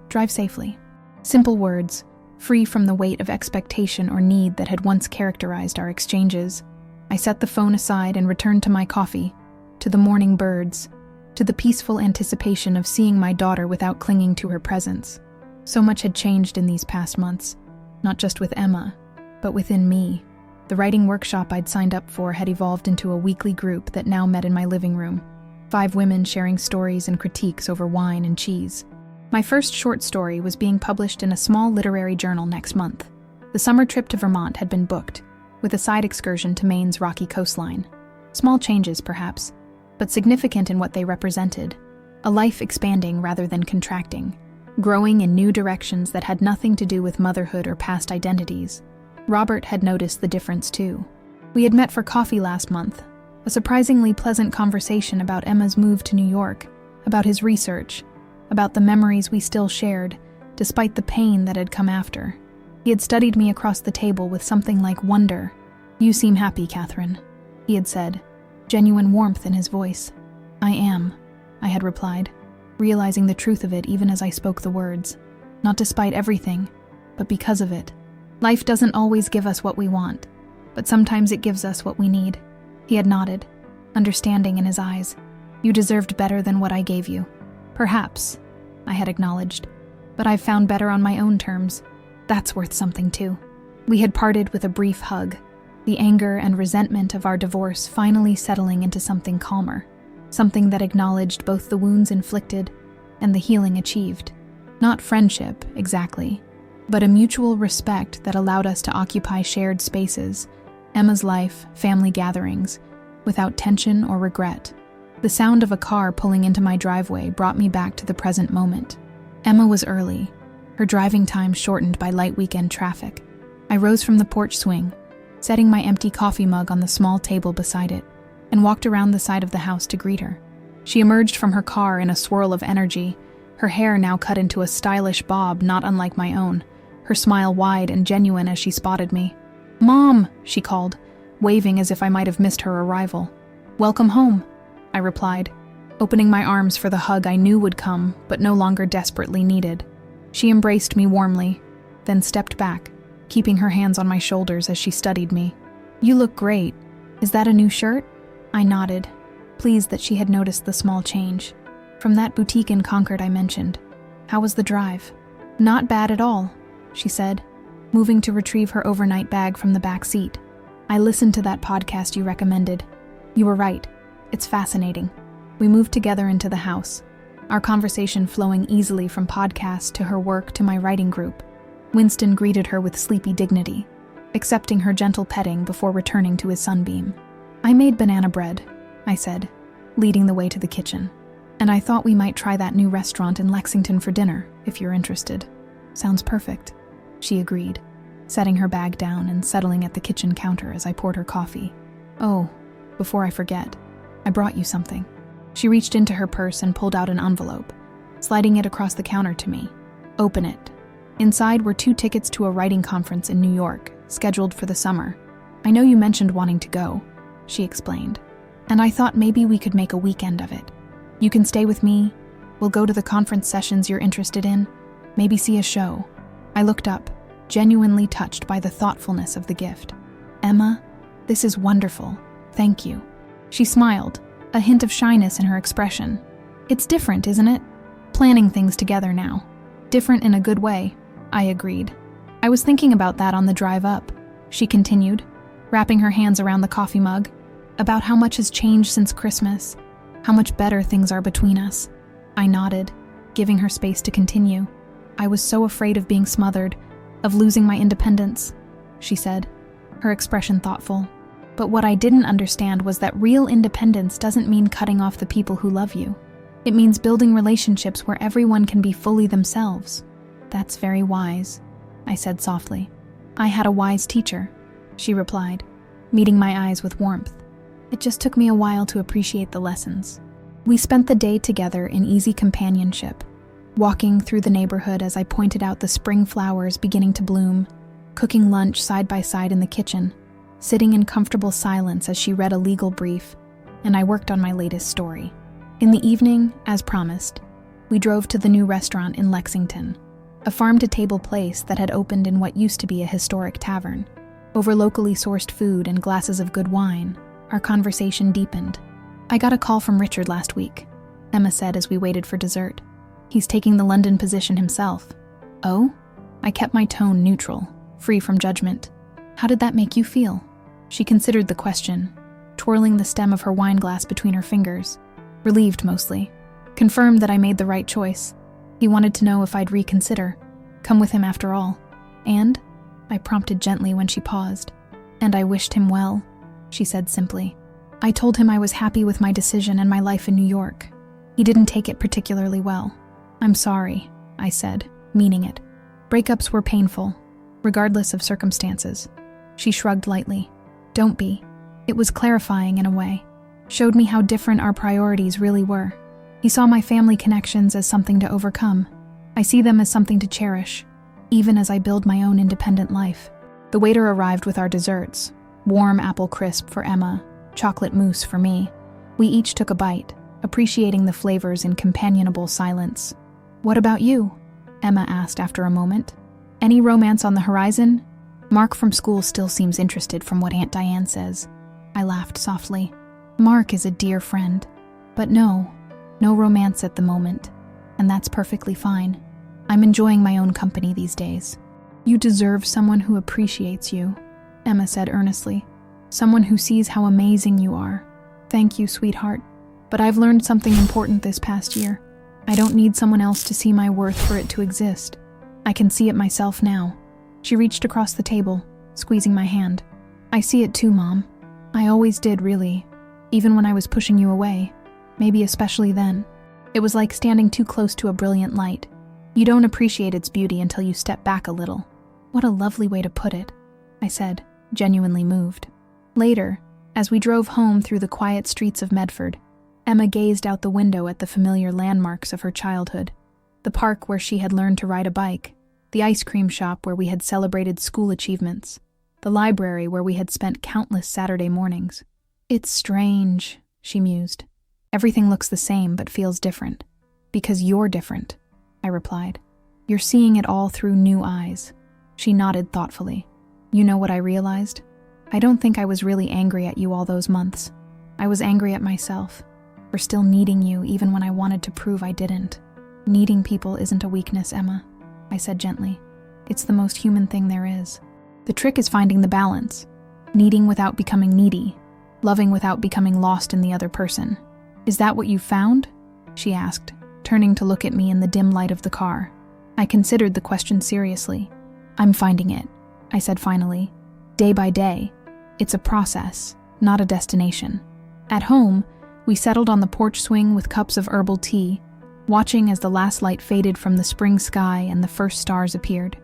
Drive safely. Simple words, free from the weight of expectation or need that had once characterized our exchanges. I set the phone aside and returned to my coffee, to the morning birds, to the peaceful anticipation of seeing my daughter without clinging to her presence. So much had changed in these past months, not just with Emma, but within me. The writing workshop I'd signed up for had evolved into a weekly group that now met in my living room, 5 women sharing stories and critiques over wine and cheese. My first short story was being published in a small literary journal next month. The summer trip to Vermont had been booked, with a side excursion to Maine's rocky coastline. Small changes, perhaps, but significant in what they represented. A life expanding rather than contracting, growing in new directions that had nothing to do with motherhood or past identities. Robert had noticed the difference too. We had met for coffee last month, a surprisingly pleasant conversation about Emma's move to New York, about his research, about the memories we still shared, despite the pain that had come after. He had studied me across the table with something like wonder. "You seem happy, Catherine," he had said, genuine warmth in his voice. "I am," I had replied, realizing the truth of it even as I spoke the words. Not despite everything, but because of it. Life doesn't always give us what we want, but sometimes it gives us what we need. He had nodded, understanding in his eyes. "You deserved better than what I gave you." "Perhaps," I had acknowledged, "but I've found better on my own terms." That's worth something too. We had parted with a brief hug, the anger and resentment of our divorce finally settling into something calmer, something that acknowledged both the wounds inflicted and the healing achieved. Not friendship, exactly, but a mutual respect that allowed us to occupy shared spaces, Emma's life, family gatherings, without tension or regret. The sound of a car pulling into my driveway brought me back to the present moment. Emma was early, her driving time shortened by light weekend traffic. I rose from the porch swing, setting my empty coffee mug on the small table beside it, and walked around the side of the house to greet her. She emerged from her car in a swirl of energy, her hair now cut into a stylish bob not unlike my own, her smile wide and genuine as she spotted me. "Mom," she called, waving as if I might have missed her arrival. "Welcome home," I replied, opening my arms for the hug I knew would come, but no longer desperately needed. She embraced me warmly, then stepped back, keeping her hands on my shoulders as she studied me. "You look great. Is that a new shirt?" I nodded, pleased that she had noticed the small change. "From that boutique in Concord I mentioned. How was the drive?" "Not bad at all," she said, moving to retrieve her overnight bag from the back seat. "I listened to that podcast you recommended. You were right. It's fascinating." We moved together into the house, our conversation flowing easily from podcast to her work to my writing group. Winston greeted her with sleepy dignity, accepting her gentle petting before returning to his sunbeam. "I made banana bread," I said, leading the way to the kitchen. "And I thought we might try that new restaurant in Lexington for dinner, if you're interested." "Sounds perfect," she agreed, setting her bag down and settling at the kitchen counter as I poured her coffee. "Oh, before I forget, I brought you something." She reached into her purse and pulled out an envelope, sliding it across the counter to me. "Open it." Inside were 2 tickets to a writing conference in New York, scheduled for the summer. "I know you mentioned wanting to go," she explained, "and I thought maybe we could make a weekend of it. You can stay with me, we'll go to the conference sessions you're interested in, maybe see a show." I looked up, genuinely touched by the thoughtfulness of the gift. "Emma, this is wonderful. Thank you." She smiled, a hint of shyness in her expression. "It's different, isn't it? Planning things together now." "Different in a good way," I agreed. "I was thinking about that on the drive up," she continued, wrapping her hands around the coffee mug, "about how much has changed since Christmas, how much better things are between us." I nodded, giving her space to continue. "I was so afraid of being smothered, of losing my independence," she said, her expression thoughtful. "But what I didn't understand was that real independence doesn't mean cutting off the people who love you. It means building relationships where everyone can be fully themselves." "That's very wise," I said softly. "I had a wise teacher," she replied, meeting my eyes with warmth. "It just took me a while to appreciate the lessons." We spent the day together in easy companionship, walking through the neighborhood as I pointed out the spring flowers beginning to bloom, cooking lunch side by side in the kitchen, sitting in comfortable silence as she read a legal brief, and I worked on my latest story. In the evening, as promised, we drove to the new restaurant in Lexington, a farm-to-table place that had opened in what used to be a historic tavern. Over locally sourced food and glasses of good wine, our conversation deepened. "I got a call from Richard last week," Emma said as we waited for dessert. "He's taking the London position himself." "Oh?" I kept my tone neutral, free from judgment. "How did that make you feel?" She considered the question, twirling the stem of her wine glass between her fingers. Relieved mostly. Confirmed that I made the right choice. He wanted to know if I'd reconsider, come with him after all. "And?" I prompted gently when she paused. "And I wished him well," she said simply. "I told him I was happy with my decision and my life in New York. He didn't take it particularly well." "I'm sorry," I said, meaning it. "Breakups were painful, regardless of circumstances." She shrugged lightly. "Don't be." It was clarifying in a way. Showed me how different our priorities really were. He saw my family connections as something to overcome. I see them as something to cherish, even as I build my own independent life. The waiter arrived with our desserts, warm apple crisp for Emma, chocolate mousse for me. We each took a bite, appreciating the flavors in companionable silence. "What about you?" Emma asked after a moment. "Any romance on the horizon?" "Mark from school still seems interested from what Aunt Diane says." I laughed softly. "Mark is a dear friend. But no romance at the moment. And that's perfectly fine. I'm enjoying my own company these days." You deserve someone who appreciates you, Emma said earnestly. Someone who sees how amazing you are. Thank you, sweetheart. But I've learned something important this past year. I don't need someone else to see my worth for it to exist. I can see it myself now. She reached across the table, squeezing my hand. I see it too, Mom. I always did, really. Even when I was pushing you away. Maybe especially then. It was like standing too close to a brilliant light. You don't appreciate its beauty until you step back a little. What a lovely way to put it, I said, genuinely moved. Later, as we drove home through the quiet streets of Medford, Emma gazed out the window at the familiar landmarks of her childhood. The park where she had learned to ride a bike, the ice cream shop where we had celebrated school achievements, the library where we had spent countless Saturday mornings. It's strange, she mused. Everything looks the same but feels different. Because you're different, I replied. You're seeing it all through new eyes. She nodded thoughtfully. You know what I realized? I don't think I was really angry at you all those months. I was angry at myself for still needing you even when I wanted to prove I didn't. Needing people isn't a weakness, Emma, I said gently. It's the most human thing there is. The trick is finding the balance. Needing without becoming needy. Loving without becoming lost in the other person. Is that what you found? She asked, turning to look at me in the dim light of the car. I considered the question seriously. I'm finding it, I said finally. Day by day. It's a process, not a destination. At home, we settled on the porch swing with cups of herbal tea, watching as the last light faded from the spring sky and the first stars appeared.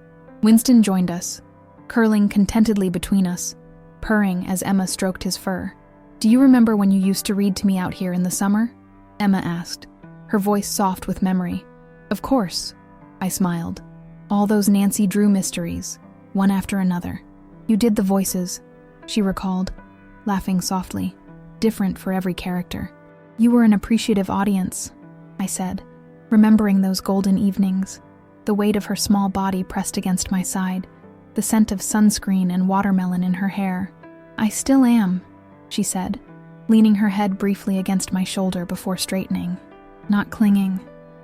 Winston joined us, curling contentedly between us, purring as Emma stroked his fur. Do you remember when you used to read to me out here in the summer? Emma asked, her voice soft with memory. Of course, I smiled. All those Nancy Drew mysteries, one after another. You did the voices, she recalled, laughing softly. Different for every character. You were an appreciative audience, I said, remembering those golden evenings, the weight of her small body pressed against my side, the scent of sunscreen and watermelon in her hair. I still am, she said, leaning her head briefly against my shoulder before straightening. Not clinging,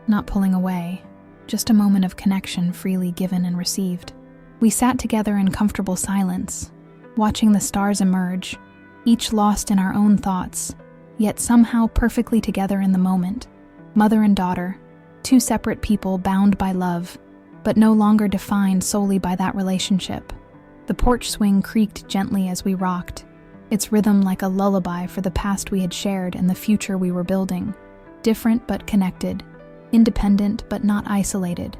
not pulling away, just a moment of connection freely given and received. We sat together in comfortable silence, watching the stars emerge, each lost in our own thoughts, yet somehow perfectly together in the moment. Mother and daughter, two separate people bound by love, but no longer defined solely by that relationship. The porch swing creaked gently as we rocked, its rhythm like a lullaby for the past we had shared and the future we were building. Different but connected, independent but not isolated,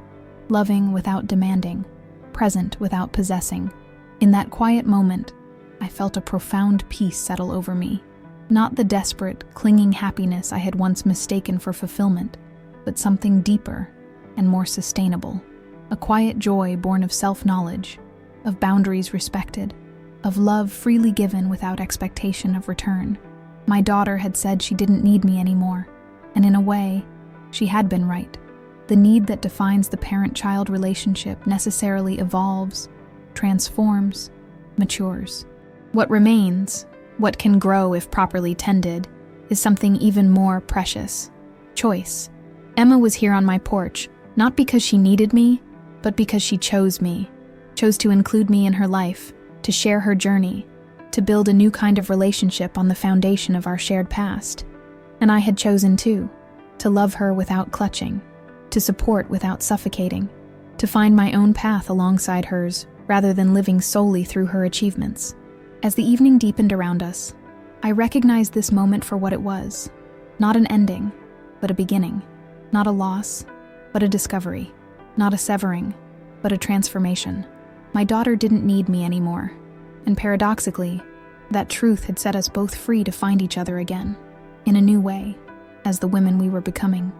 loving without demanding, present without possessing. In that quiet moment, I felt a profound peace settle over me. Not the desperate, clinging happiness I had once mistaken for fulfillment, but something deeper and more sustainable. A quiet joy born of self-knowledge, of boundaries respected, of love freely given without expectation of return. My daughter had said she didn't need me anymore, and in a way, she had been right. The need that defines the parent-child relationship necessarily evolves, transforms, matures. What remains, what can grow if properly tended, is something even more precious. Choice. Emma was here on my porch, not because she needed me, but because she chose me. Chose to include me in her life, to share her journey, to build a new kind of relationship on the foundation of our shared past. And I had chosen too, to love her without clutching, to support without suffocating, to find my own path alongside hers rather than living solely through her achievements. As the evening deepened around us, I recognized this moment for what it was. Not an ending, but a beginning. Not a loss, but a discovery. Not a severing, but a transformation. My daughter didn't need me anymore, and paradoxically, that truth had set us both free to find each other again, in a new way, as the women we were becoming.